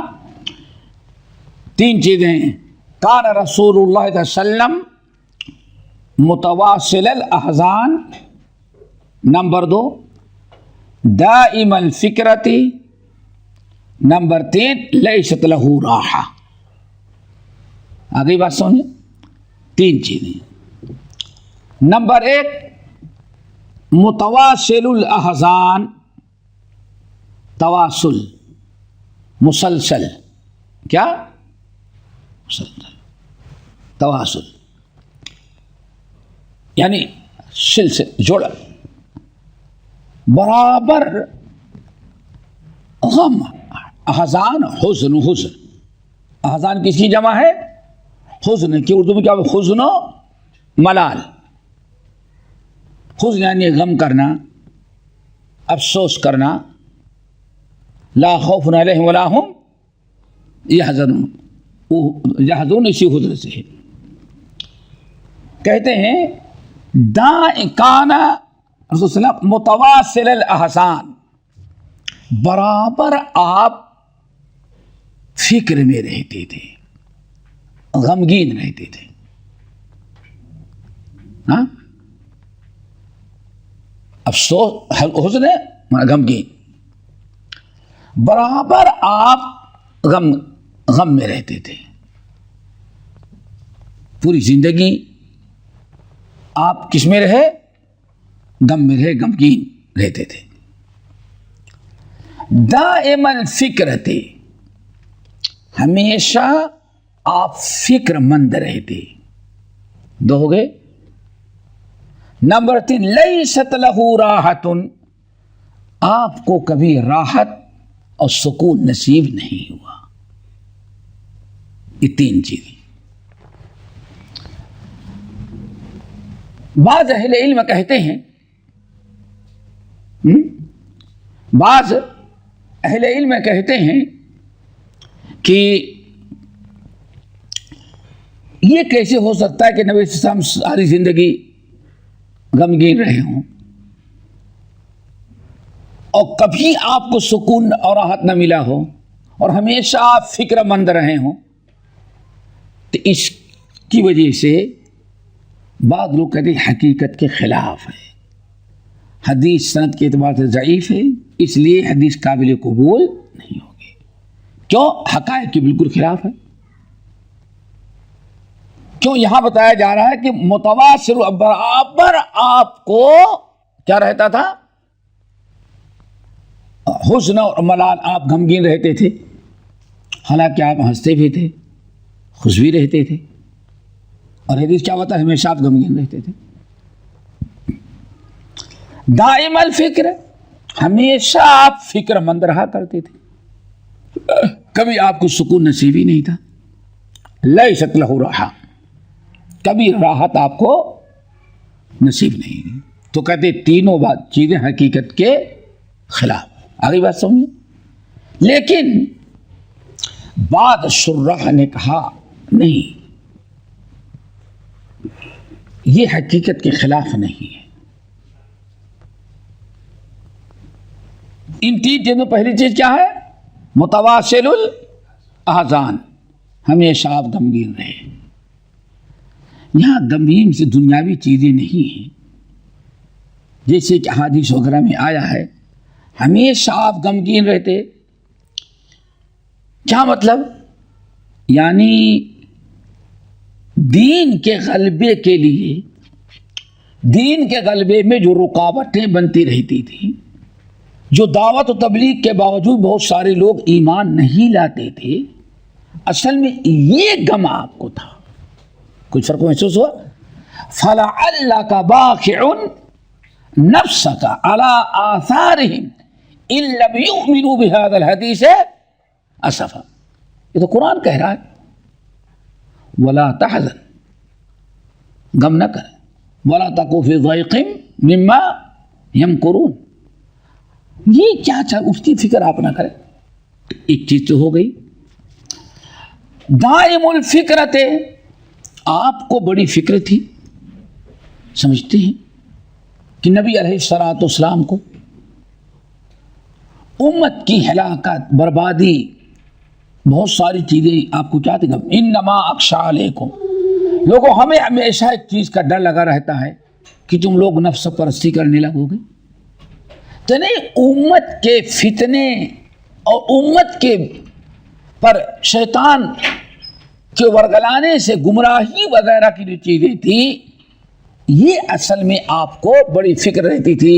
3 چیزیں. کان رسول اللہ صلی اللہ علیہ وسلم متواصل الاحزان، نمبر 2 دائم الفکرتی، نمبر 3 لیست لہ راحہ. آگئی بات سمجھیں، 3 چیزیں. نمبر 1 متواصل الاحزان، تواصل مسلسل، کیا؟ مسلسل تواصل یعنی سلسلہ جوڑا، برابر غم، احزان حزن. احزان کس کی جمع ہے؟ حزن کی اردو میں کیا؟ حزن و ملال. حزن یعنی غم کرنا، افسوس کرنا. لا خوف علیہم ولا هم یحزنون، یحزنون اسی حزن سے ہے. کہتے ہیں کان رسول صلی اللہ علیہ وسلم متواصل الاحزان، برابر آپ فکر میں رہتے تھے، غمگین رہتے تھے. ہاں افسوس حزن ہے غمگین، برابر آپ غم میں رہتے تھے، پوری زندگی آپ کس میں رہے؟ غم میں رہے، غمگین رہتے تھے. دائما فکر تھے، ہمیشہ آپ فکر مند رہتے. دو ہو گئے. نمبر 3 لیست لہ راحت، آپ کو کبھی راحت اور سکون نصیب نہیں ہوا. یہ 3 چیزیں. بعض اہل علم کہتے ہیں، بعض اہل علم کہتے ہیں کہ یہ کیسے ہو سکتا ہے کہ نبی صلی اللہ علیہ وسلم ساری زندگی غمگین رہے ہوں اور کبھی آپ کو سکون اور راحت نہ ملا ہو اور ہمیشہ آپ فکر مند رہے ہوں. تو اس کی وجہ سے بعض لوگ کہتے ہیں حقیقت کے خلاف ہے، حدیث سند کے اعتبار سے ضعیف ہے، اس لیے حدیث قابل قبول نہیں ہوگی. کیوں؟ حقائق کے بالکل خلاف ہے. کیوں؟ یہاں بتایا جا رہا ہے کہ متواصل برابر آپ کو کیا رہتا تھا؟ حزن اور ملال، آپ غمگین رہتے تھے، حالانکہ آپ ہنستے بھی تھے، خوش بھی رہتے تھے. اور حدیث کیا ہوتا ہے؟ ہمیشہ آپ غمگین رہتے تھے. دائم الفکر، ہمیشہ آپ فکر مند رہا کرتے تھے، کبھی آپ کو سکون نصیب ہی نہیں تھا. لیست لہ راحت، کبھی راحت آپ کو نصیب نہیں ہوئی. تو کہتے تینوں بات چیزیں حقیقت کے خلاف. آگے بات سمجھیں. لیکن بعض شراح نے کہا نہیں، یہ حقیقت کے خلاف نہیں ہے. ان 3 چیزوں پہلی چیز کیا ہے؟ متواصل الاحزان، ہمیشہ آپ غمگین رہے. یہاں غمگین سے دنیاوی چیزیں نہیں ہیں، جیسے کہ حدیث وغیرہ میں آیا ہے ہمیشہ آپ غمگین رہتے. کیا مطلب؟ یعنی دین کے غلبے کے لیے، دین کے غلبے میں جو رکاوٹیں بنتی رہتی تھیں، جو دعوت و تبلیغ کے باوجود بہت سارے لوگ ایمان نہیں لاتے تھے، اصل میں یہ غم آپ کو تھا. کچھ فرق محسوس ہوا؟ فَلَعَلَّكَ بَاخِعٌ نَفْسَكَ عَلَىٰ آثَارِهِمْ إِن لَّمْ يُؤْمِنُوا بِهَذَا الْحَدِيثِ أَسَفًا. یہ تو قرآن کہہ رہا ہے وَلَا تَحْزَنْ، غم نہ کریں، وَلَا تَكُ فِي ضَيْقٍ مِّمَّا يَمْكُرُونَ. یہ کیا چاہے اس کی فکر آپ نہ کریں. ایک چیز تو ہو گئی. دائم الفکرت، آپ کو بڑی فکر تھی. سمجھتے ہیں کہ نبی علیہ الصلوۃ والسلام کو امت کی ہلاکت، بربادی، بہت ساری چیزیں آپ کو چاہتے ہیں. انما اخشی علیکم، لوگوں ہمیں ہمیشہ ایک چیز کا ڈر لگا رہتا ہے کہ تم لوگ نفس پرستی کرنے لگو گے. تو نہیں، امت کے فتنے اور امت کے پر شیطان کے ورگلانے سے گمراہی وغیرہ کی جو چیزیں تھیں، یہ اصل میں آپ کو بڑی فکر رہتی تھی.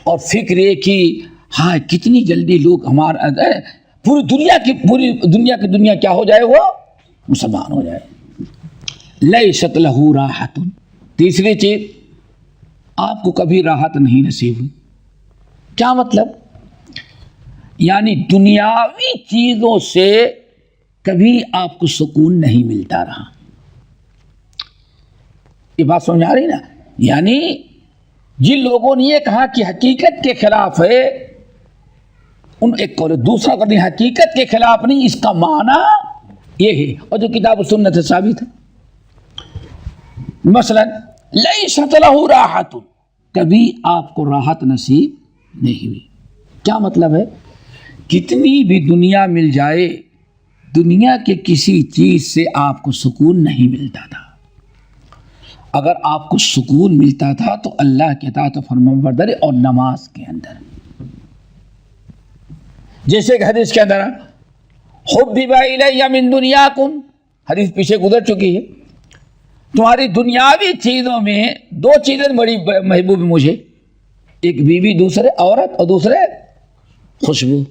اور فکر یہ کہ ہاں کتنی جلدی لوگ ہمارا پوری دنیا کیا ہو جائے، وہ مسلمان ہو جائے. لیست لہ راحت. تیسری چیز، آپ کو کبھی راحت نہیں نصیب ہوئی. کیا مطلب؟ یعنی دنیاوی چیزوں سے کبھی آپ کو سکون نہیں ملتا رہا. یہ بات سمجھ آ رہی نا؟ یعنی جن لوگوں نے یہ کہا کہ حقیقت کے خلاف ہے، ان ایک قول. دوسرا قول حقیقت کے خلاف نہیں، اس کا معنی یہ ہے، اور جو کتاب و سنت سے ثابت ہے. مثلا لیست لہ راحت، کبھی آپ کو راحت نصیب نہیں ہوئی. کیا مطلب ہے؟ کتنی بھی دنیا مل جائے، دنیا کے کسی چیز سے آپ کو سکون نہیں ملتا تھا. اگر آپ کو سکون ملتا تھا تو اللہ کے اطاعت و فرمانبرداری اور نماز کے اندر. جیسے کہ حدیث کے اندر حبب الی من دنیاکم، حدیث پیچھے گزر چکی ہے، تمہاری دنیاوی چیزوں میں دو چیزیں بڑی محبوب ہیں مجھے، ایک بیوی، دوسرے عورت، اور دوسرے خوشبو.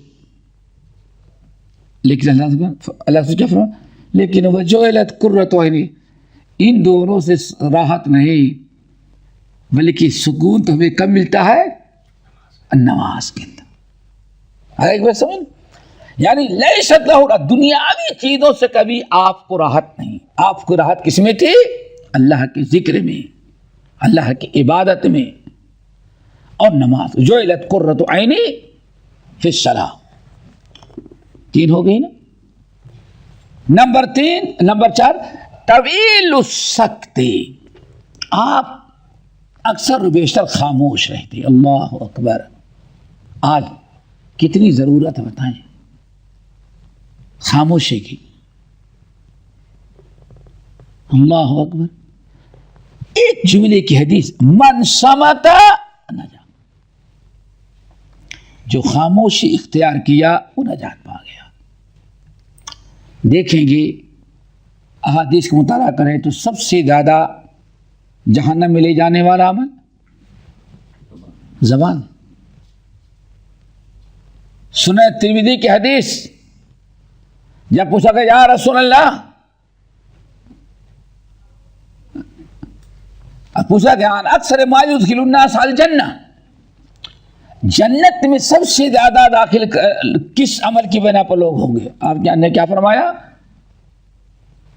لیکن اللہ سے کیا فرمایا؟ لیکن وجعلت قرۃ عینی، ان دونوں سے راحت نہیں بلکہ سکون تمہیں کب ملتا ہے؟ نماز کے اندر. ایک بات سمجھ، یعنی لیست لہ، دنیاوی چیزوں سے کبھی آپ کو راحت نہیں. آپ کو راحت کس میں تھی؟ اللہ کے ذکر میں، اللہ کی عبادت میں اور نماز. جعلت قرۃ عینی فی الصلاۃ. 3 ہو گئی نا. نمبر 4 طویل السکت، آپ اکثر و بیشتر خاموش رہتے. اللہ اکبر، آج کتنی ضرورت ہے بتائیں خاموشی کی. اللہ اکبر. ایک جملے کی حدیث، من صمت نجا، جو خاموشی اختیار کیا وہ نجات پا گیا. دیکھیں گے احادیث کا مطالعہ کریں تو سب سے زیادہ جہنم میں لے جانے والا عمل زبان. سنن ترمذی کی حدیث، جب پوچھا کہ یا رسول اللہ، پوچھا کہ اکثر ما يدخل الناس الجنہ، جنت میں سب سے زیادہ داخل کس عمل کی بنا پر لوگ ہوں گے؟ آپ نے کیا فرمایا؟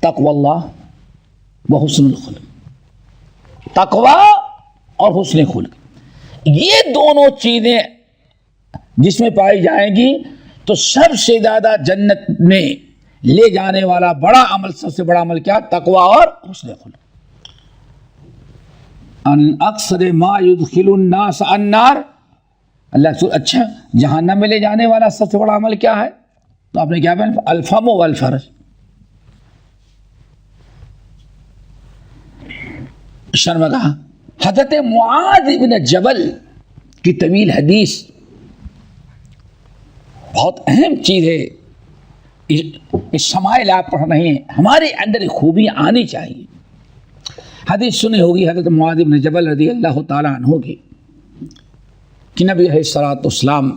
تقوی اللہ و حسن الخلق. تقوی اور حسن خلق، یہ دونوں چیزیں جس میں پائی جائیں گی تو سب سے زیادہ جنت میں لے جانے والا بڑا عمل، سب سے بڑا عمل کیا؟ تقوی اور حسن خلق. ان اکثر ما يدخل الناس النار، اللہ سو اچھا جہنم میں لے جانے والا سب سے بڑا عمل کیا ہے؟ تو آپ نے کیا بنا؟ الفم والفرج. شرم کہا. حضرت معاذ بن جبل کی طویل حدیث بہت اہم چیز ہے. اس شمائل آپ پڑھ رہے ہیں، ہمارے اندر خوبیاں آنی چاہیے. حدیث سنی ہوگی حضرت معاذ بن جبل رضی اللہ تعالیٰ عنہ کی کہ نبی علیہ الصلوۃ والسلام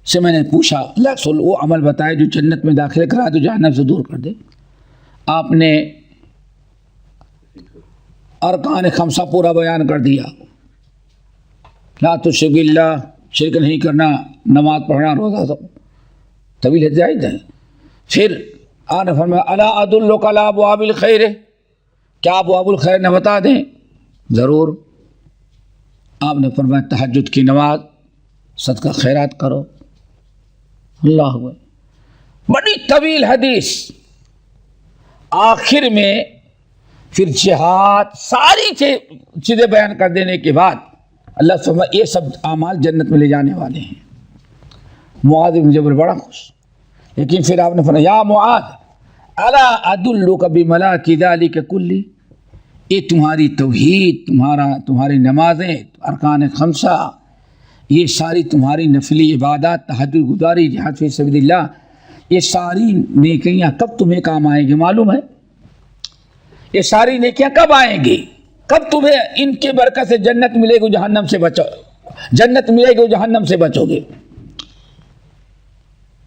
سے میں نے پوچھا اللہ رسول وہ عمل بتائے جو جنت میں داخل کرا تو جہنم سے دور کر دے. آپ نے ارکان خمسہ پورا بیان کر دیا. لا تشرک باللہ، شرک نہیں کرنا، نماز پڑھنا، روزہ طویل ہدایت ہے. پھر آپ نے فرمایا الا ادلک علی ابواب الخیر، کیا ابواب الخیر نہ بتا دیں؟ ضرور. آپ نے فرمایا تہجد کی نماز، صدقہ خیرات کرو. اللہ اکبر. بڑی طویل حدیث. آخر میں پھر جہاد، ساری چیزیں بیان کر دینے کے بعد اللہ فرمایا یہ سب اعمال جنت میں لے جانے والے ہیں. معاذ بن جبل بڑا خوش. لیکن پھر آپ نے فرمایا یا معاذ الا ادلک بملاک ذلک کلی، یہ تمہاری توحید، تمہاری نمازیں، ارکان خمسہ، یہ ساری تمہاری نفلی عبادات، تہجد گزاری، جہاد فی سبیل اللہ، یہ ساری نیکیاں کب تمہیں کام آئیں گی معلوم ہے؟ یہ ساری نیکیاں کب آئیں گی؟ کب تمہیں ان کے برکت سے جنت ملے گی، جہنم سے بچو، جنت ملے گی جہنم سے بچو گے.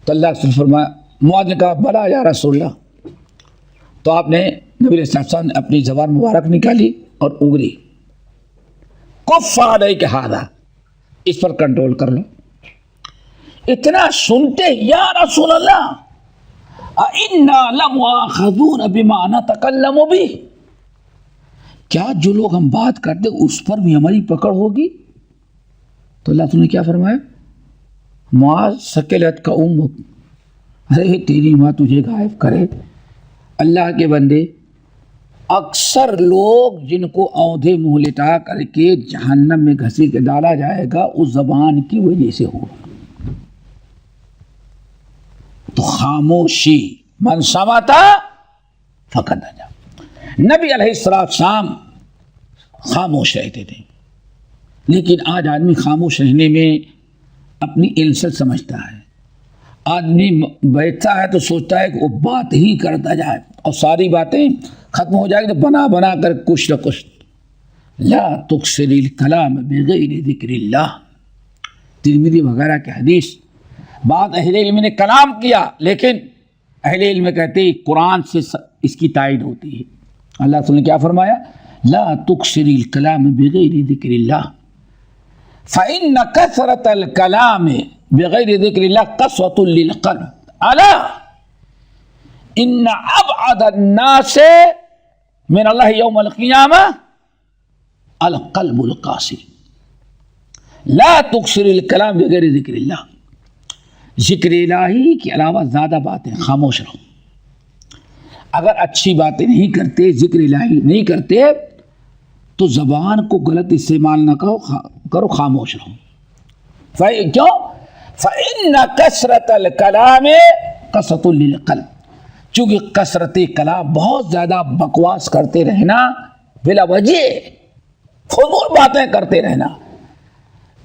تو اللہ سے فرمایا، معاذ نے کہا بلا یا رسول اللہ. تو آپ نے نبی علیہ السلام نے اپنی زبان مبارک نکالی اور انگلی کف علیک ھذا، اس پر کنٹرول کر لو. اتنا سنتے یا رسول اللہ اِنَّا لَمُؤَاخَذُونَ بِمَا نَتَكَلَّمُ بِهِ، کیا جو لوگ ہم بات کرتے اس پر بھی ہماری پکڑ ہوگی؟ تو اللہ تعالیٰ نے کیا فرمایا؟ معاذ ثقلت کا امک، ارے تیری ماں تجھے غائب کرے. اللہ کے بندے، اکثر لوگ جن کو اونھے منہ لٹا کر کے جہنم میں گھسیٹ کے ڈالا جائے گا اس زبان کی وجہ سے ہوگا. تو خاموشی، من صمت فقد نجا. نبی علیہ السلام خاموش رہتے تھے، لیکن آج آدمی خاموش رہنے میں اپنی علت سمجھتا ہے. آدمی بیٹھتا ہے تو سوچتا ہے کہ وہ بات ہی کرتا جائے اور ساری باتیں ختم ہو جائیں گی تو بنا بنا کر کچھ نہ کچھ. لا تکثر الکلام بغیر ذکر اللہ، ترمذی وغیرہ کی حدیث. بعض اہل علم نے کلام کیا، لیکن اہل علم کہتے ہیں قرآن سے اس کی تائید ہوتی ہے. اللہ تعالیٰ نے کیا فرمایا؟ لا تکثر الکلام بغیر ذکر اللہ فإن کثرت الکلام بغیر ذکر اللہ قسوة للقلب الا ان ابعد الناس من اللہ یوم القیامہ القلب القاسی. لا تکثر الکلام بغیر ذکر اللہ، ذکر الہی کے علاوہ زیادہ باتیں، خاموش رہو. اگر اچھی باتیں نہیں کرتے، ذکر الہی نہیں کرتے تو زبان کو غلط استعمال نہ کرو، خاموش رہو. کیوں؟ فَإِنَّ كَثْرَةَ الْكَلَامِ قَسْوَةٌ لِلْقَلْبِ، چونکہ کثرت کلام، بہت زیادہ بکواس کرتے رہنا، بلا وجہ فضول باتیں کرتے رہنا،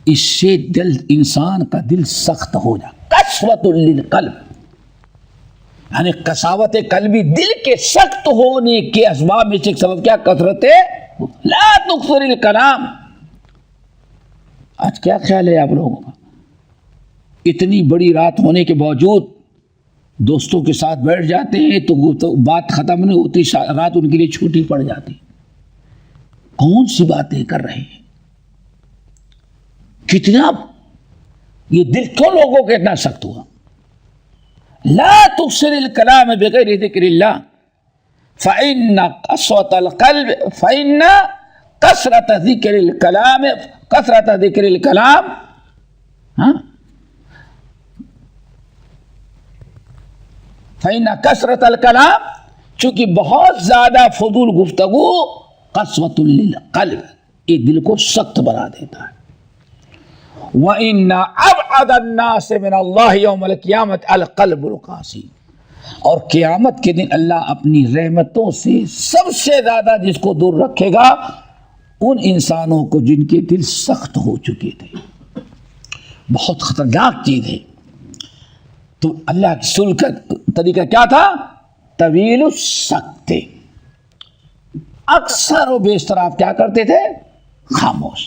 اس سے دل، انسان کا دل سخت ہو جائے. قسوۃ للقلب یعنی قساوت قلبی، دل کے سخت ہونے کے اسباب میں سے ایک سبب کیا؟ کثرت لا تکثر الکلام. آج کیا خیال ہے آپ لوگوں کا؟ اتنی بڑی رات ہونے کے باوجود دوستوں کے ساتھ بیٹھ جاتے ہیں تو بات ختم نہیں ہوتی، رات ان کے لیے چھوٹی پڑ جاتی. کون سی باتیں کر رہے ہیں؟ کتنا یہ دل کیوں لوگوں کا اتنا سخت ہوا؟ لا تکثر الکلام بغیر ذکر اللہ فإن قسوة القلب فإن كثرة ذکر الکلام كثرة ذکر الکلام فإن كثرة الکلام، چونکہ بہت زیادہ فضول گفتگو قسوۃ للقلب، یہ دل کو سخت بنا دیتا ہے. وَإِنَّ أَبْعَدَ النَّاسِ مِنَ اللَّهِ يَوْمَ الْقِيَامَةِ الْقَلْبُ الْقَاسِي، اور قیامت کے دن اللہ اپنی رحمتوں سے سب سے زیادہ جس کو دور رکھے گا ان انسانوں کو جن کے دل سخت ہو چکے تھے. بہت خطرناک چیز ہے. تو اللہ کی رسول کا طریقہ کیا تھا؟ طویل السکت. اکثر و بیشتر آپ کیا کرتے تھے؟ خاموش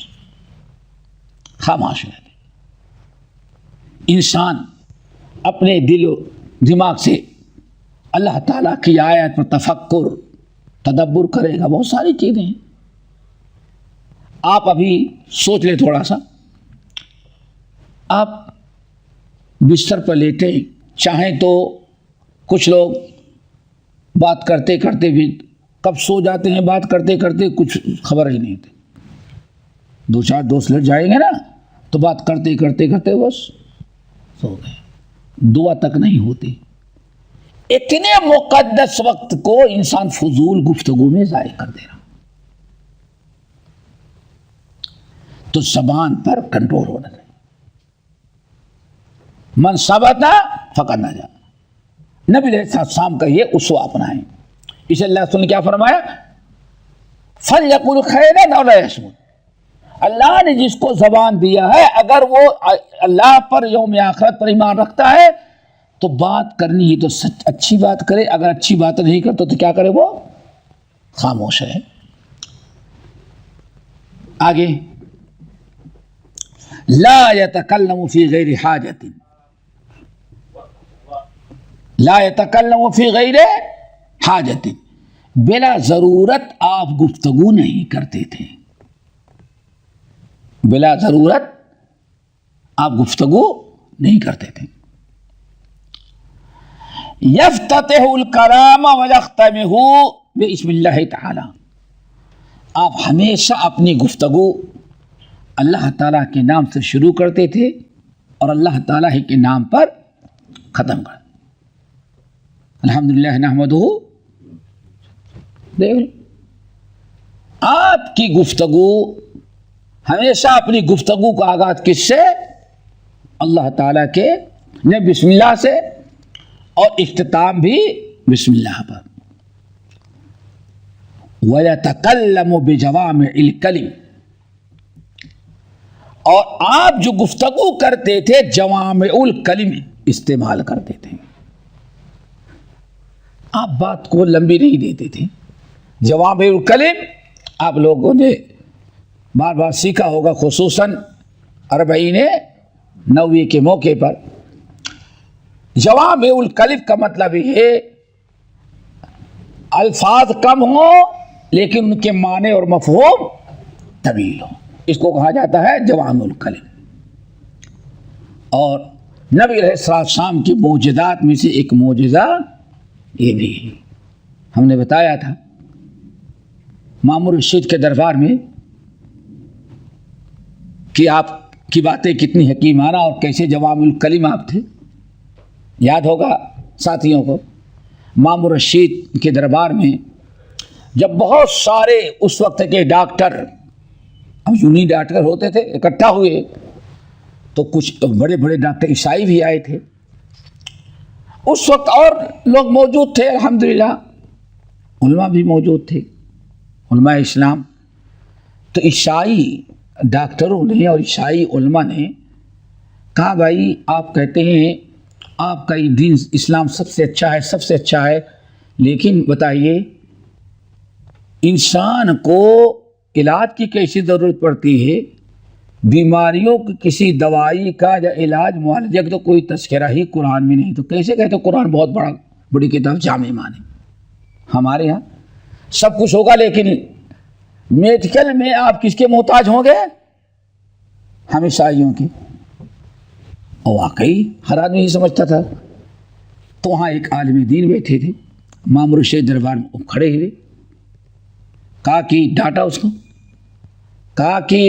رہتے. انسان اپنے دل و دماغ سے اللہ تعالیٰ کی آیت پر تفکر تدبر کرے گا. بہت ساری چیزیں ہیں. آپ ابھی سوچ لیں تھوڑا سا، آپ بستر پر لیٹے چاہیں تو کچھ لوگ بات کرتے کرتے بھی کب سو جاتے ہیں، بات کرتے کرتے کچھ خبر ہی نہیں ہوتی. دو چار دوست لڑ جائیں گے نا تو بات کرتے کرتے کرتے بس سو گئے، دعا تک نہیں ہوتی. اتنے مقدس وقت کو انسان فضول گفتگو میں ضائع کر دے رہا. تو زبان پر کنٹرول ہونا چاہیے. من ثبت فقد نجا، نبی علیہ السلام کا یہ اسوہ اپنائیں. اسے اللہ تعالیٰ نے کیا فرمایا؟ فَلْيَقُلْ خَيْرًا أَوْ لَيَصْمُتْ. اللہ نے جس کو زبان دیا ہے اگر وہ اللہ پر یوم آخرت پر ایمان رکھتا ہے تو بات کرنی ہے تو اچھی بات کرے، اگر اچھی بات نہیں کرتا تو کیا کرے؟ وہ خاموش ہے. آگے لا يتكلم في غیر حاجت، لا يتكلم في غیر حاجت، بلا ضرورت آپ گفتگو نہیں کرتے تھے. بلا ضرورت آپ گفتگو نہیں کرتے تھے. یفتتح الکلام ویختمہ بسم اللہ تعالی، آپ ہمیشہ اپنی گفتگو اللہ تعالیٰ کے نام سے شروع کرتے تھے اور اللہ تعالیٰ کے نام پر ختم کرتے. الحمدللہ نحمدہ. دیکھ آپ کی گفتگو ہمیشہ اپنی گفتگو کا آغاز کس سے؟ اللہ تعالیٰ کے بسم اللہ سے، اور اختتام بھی بسم اللہ پر. وَيَتَكَلَّمُ بِجَوَامِعِ الْكَلِمِ، اور آپ جو گفتگو کرتے تھے جوامع الکلم استعمال کرتے تھے. آپ بات کو لمبی نہیں دیتے تھے. جوامع الکلم آپ لوگوں نے بار بار سیکھا ہوگا، خصوصاً اربعین نووی کے موقع پر. جوامع الکلم کا مطلب یہ الفاظ کم ہوں لیکن ان کے معنی اور مفہوم طویل ہوں، اس کو کہا جاتا ہے جوامع الکلم. اور نبی علیہ السلام کی معجزات میں سے ایک معجزہ یہ بھی ہے. ہم نے بتایا تھا مامور رشید کے دربار میں کہ آپ کی باتیں کتنی حکیمانہ اور کیسے جوامع الکلم آپ تھے. یاد ہوگا ساتھیوں کو، مامور رشید کے دربار میں جب بہت سارے اس وقت کے ڈاکٹر، اب یونی ڈاکٹر ہوتے تھے، اکٹھا ہوئے تو کچھ بڑے بڑے ڈاکٹر عیسائی بھی آئے تھے. اس وقت اور لوگ موجود تھے، الحمدللہ علماء بھی موجود تھے، علماء اسلام. تو عیسائی ڈاکٹروں نے اور عیسائی علماء نے کہا بھائی آپ کہتے ہیں آپ کا یہ دین اسلام سب سے اچھا ہے، سب سے اچھا ہے، لیکن بتائیے انسان کو علاج کی کیسی ضرورت پڑتی ہے؟ بیماریوں کی کسی دوائی کا یا علاج معالجہ کا تو کوئی تذکرہ ہی قرآن میں نہیں، تو کیسے کہتے قرآن بہت بڑی کتاب جامع معنی. ہمارے ہاں سب کچھ ہوگا لیکن میڈیکل میں آپ کس کے محتاج ہوں گے؟ ہم عیسائیوں کے. اور واقعی ہر آدمی ہی سمجھتا تھا. تو وہاں ایک عالم دین بیٹھے تھے، مامور رشید دربار میں کھڑے ہوئے، کہا کہ ڈانٹا اس کو، کہا کہ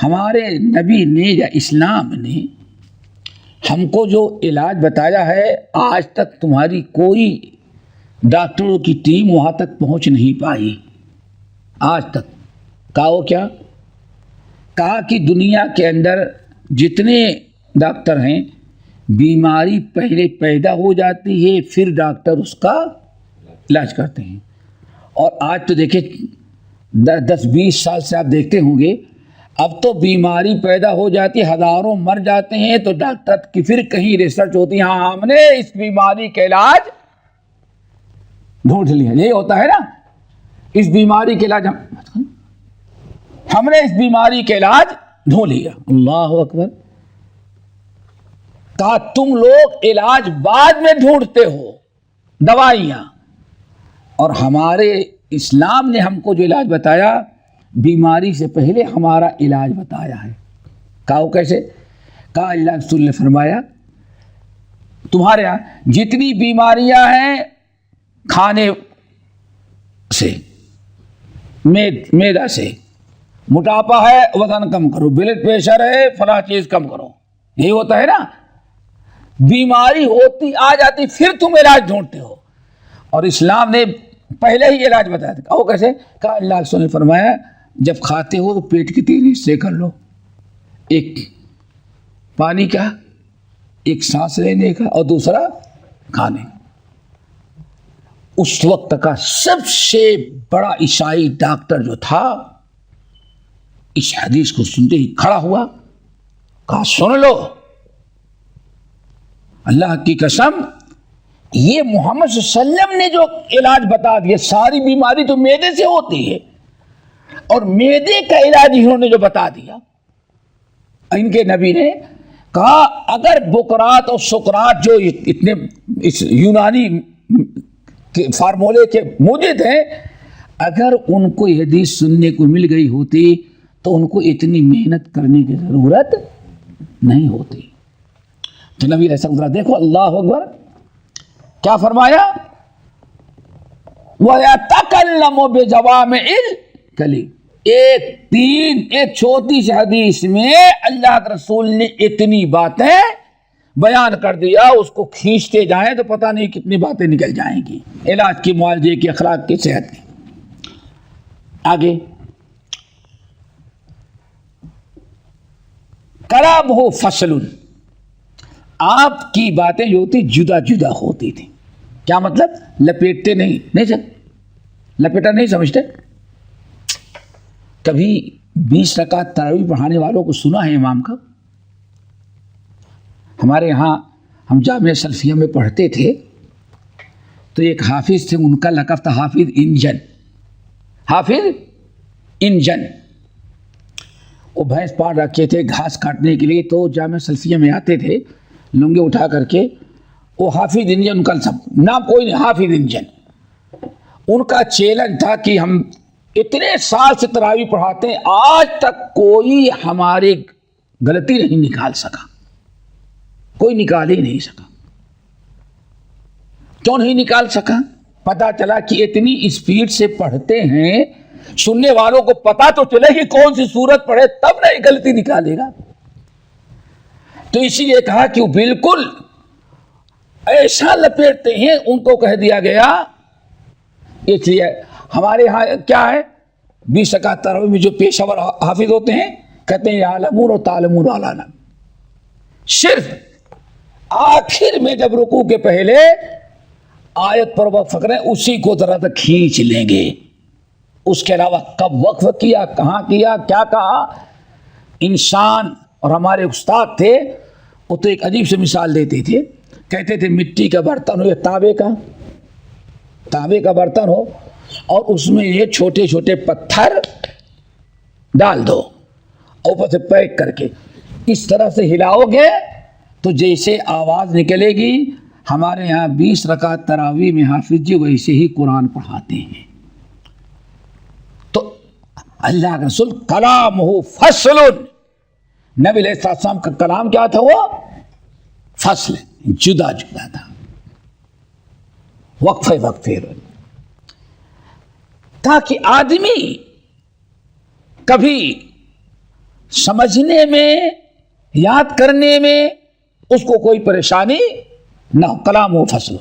ہمارے نبی نے یا اسلام نے ہم کو جو علاج بتایا ہے آج تک تمہاری کوئی ڈاکٹروں کی ٹیم وہاں تک پہنچ نہیں پائی آج تک. کہا وہ کیا؟ کہا کہ دنیا کے اندر جتنے ڈاکٹر ہیں بیماری پہلے پیدا ہو جاتی ہے پھر ڈاکٹر اس کا علاج کرتے ہیں. اور آج تو دیکھیں 10-20 سال سے آپ دیکھتے ہوں گے اب تو بیماری پیدا ہو جاتی، ہزاروں مر جاتے ہیں تو ڈاکٹر کی پھر کہیں ریسرچ ہوتی ہے، ہاں ہم نے اس بیماری کا علاج ڈھونڈ لیا. یہی ہوتا ہے نا، اس بیماری کے علاج ہم نے اس بیماری کا علاج ڈھونڈ لیا. اللہ اکبر. کہا تم لوگ علاج بعد میں ڈھونڈتے ہو دوائیاں، اور ہمارے اسلام نے ہم کو جو علاج بتایا بیماری سے پہلے ہمارا علاج بتایا ہے. کہا وہ کیسے؟ کہا اللہ رسول نے فرمایا تمہارے یہاں جتنی بیماریاں ہیں کھانے سے، میدا سے، موٹاپا ہے وزن کم کرو، بلڈ پریشر ہے فلاں چیز کم کرو، یہی ہوتا ہے نا. بیماری ہوتی آ جاتی پھر تم علاج ڈھونڈتے ہو، اور اسلام نے پہلے ہی علاج بتایا تھا. کہو کیسے؟ کہا اللہ رسول نے فرمایا جب کھاتے ہو تو پیٹ کے 3 حصے کر لو، ایک پانی کا، ایک سانس لینے کا، اور دوسرا کھانے کا. اس وقت کا سب سے بڑا عیسائی ڈاکٹر جو تھا اس حدیث کو سنتے ہی کھڑا ہوا، کہا سن لو اللہ کی قسم یہ محمد صلی اللہ علیہ وسلم نے جو علاج بتا دیا، ساری بیماری تو معدے سے ہوتی ہے اور معدے کا علاج انہوں نے جو بتا دیا. ان کے نبی نے کہا اگر بقرات اور سقراط جو اتنے اس یونانی فارمولے کے موجود ہیں، اگر ان کو یہ حدیث سننے کو مل گئی ہوتی تو ان کو اتنی محنت کرنے کی ضرورت نہیں ہوتی. تو نبی علیہ السلام دیکھو اللہ اکبر کیا فرمایا، وَيَتَكَلَّمُ بِجَوَامِعِ الْكَلِمِ. ایک چھوٹی سی حدیث میں اللہ کے رسول نے اتنی باتیں بیان کر دیا، اس کو کھینچتے جائیں تو پتہ نہیں کتنی باتیں نکل جائیں گی علاج کی، معالجے کی، اخلاق کی، صحت کی. آگے کلامہ فصل، آپ کی باتیں جو ہوتی جدا جدا ہوتی تھی. کیا مطلب؟ لپیٹتے نہیں سر، لپیٹا نہیں سمجھتے؟ کبھی 20 رکعت تراویح پڑھانے والوں کو سنا ہے امام کا؟ ہمارے یہاں ہم جامعہ سلفیہ میں پڑھتے تھے تو ایک حافظ تھے، ان کا لقب تھا حافظ انجن. حافظ انجن. وہ بھینس پال رکھے تھے گھاس کاٹنے کے لیے، تو جامعہ سلفیہ میں آتے تھے لنگے اٹھا کر کے. وہ حافظ انجن، ان کا سب نام کوئی نہیں، حافظ انجن. ان کا چیلنج تھا کہ ہم اتنے سال سے تراویح پڑھاتے ہیں، آج تک کوئی ہماری غلطی نہیں نکال سکا، کوئی نکال ہی نہیں سکا. کیوں نہیں نکال سکا؟ پتا چلا کہ اتنی اسپیڈ سے پڑھتے ہیں، سننے والوں کو پتا تو چلے کہ کون سی سورت پڑھے تب نہیں غلطی نکالے گا. تو اسی لیے کہا کہ وہ بالکل ایسا لپیٹتے ہیں. ان کو کہہ دیا گیا، اس لیے ہمارے ہاں کیا ہے 20 رکعت تراویح میں جو پیشہ ور حافظ ہوتے ہیں کہتے ہیں یعلمون و تعلمون علانا. صرف آخر میں جب رکوع کے پہلے آیت پر وقف کریں اسی کو ذرا تک کھینچ لیں گے، اس کے علاوہ کب وقف کیا، کہاں کیا، کیا کہا. انسان اور ہمارے استاد تھے وہ تو ایک عجیب سے مثال دیتے تھے، کہتے تھے مٹی کا برتن ہو یا تانبے کا برتن ہو اور اس میں یہ چھوٹے چھوٹے پتھر ڈال دو اوپر سے پیک کر کے، اس طرح سے ہلاؤ گے تو جیسے آواز نکلے گی. ہمارے یہاں 20 رکعت تراویح میں حافظ جی ویسے ہی قرآن پڑھاتے ہیں. تو اللہ کے رسول کلام ہو فصل، نبی علیہ السلام کا کلام کیا تھا؟ وہ فصل، جدا جدا تھا، وقفے وقفے، تاکہ آدمی کبھی سمجھنے میں یاد کرنے میں اس کو کوئی پریشانی نہ ہو. کلام و فصل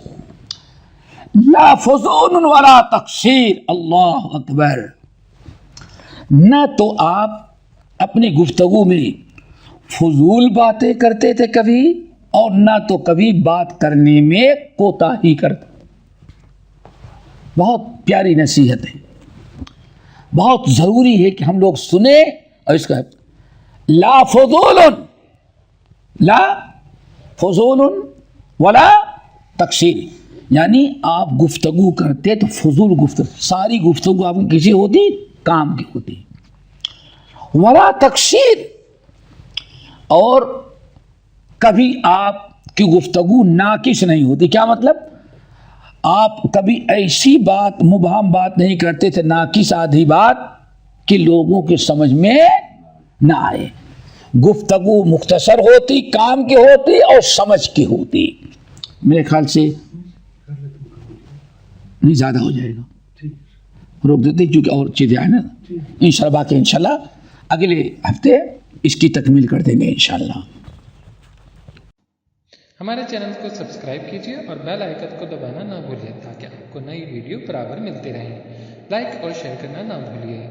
لا فضول ولا تقصیر. اللہ اکبر. نہ تو آپ اپنی گفتگو میں فضول باتیں کرتے تھے کبھی، اور نہ تو کبھی بات کرنے میں کوتاہی کرتے. بہت پیاری نصیحت ہے، بہت ضروری ہے کہ ہم لوگ سنیں. اور اس کا لا فضول ولا تقصیر، یعنی آپ گفتگو کرتے تو فضول گفتگو، ساری گفتگو آپ کی کسی ہوتی کام کی ہوتی. ولا تقصیر، اور کبھی آپ کی گفتگو ناقص نہیں ہوتی. کیا مطلب؟ آپ کبھی ایسی بات مبہم بات نہیں کرتے تھے، ناقص آدھی بات کہ لوگوں کی سمجھ میں نہ آئے. گفتگو مختصر ہوتی، کام کی ہوتی اور سمجھ کی ہوتی. میرے خیال سے نہیں زیادہ ہو جائے گا، روک دیتے کیونکہ اور چیزیں آئیں نا. انشاءاللہ باقی انشاءاللہ اگلے ہفتے اس کی تکمیل کر دیں گے انشاءاللہ. ہمارے چینل کو سبسکرائب کیجیے اور بیل آئیکن کو دبانا نہ بھولیے تاکہ آپ کو نئی ویڈیو برابر ملتے رہیں. لائک اور شیئر کرنا نہ بھولیے.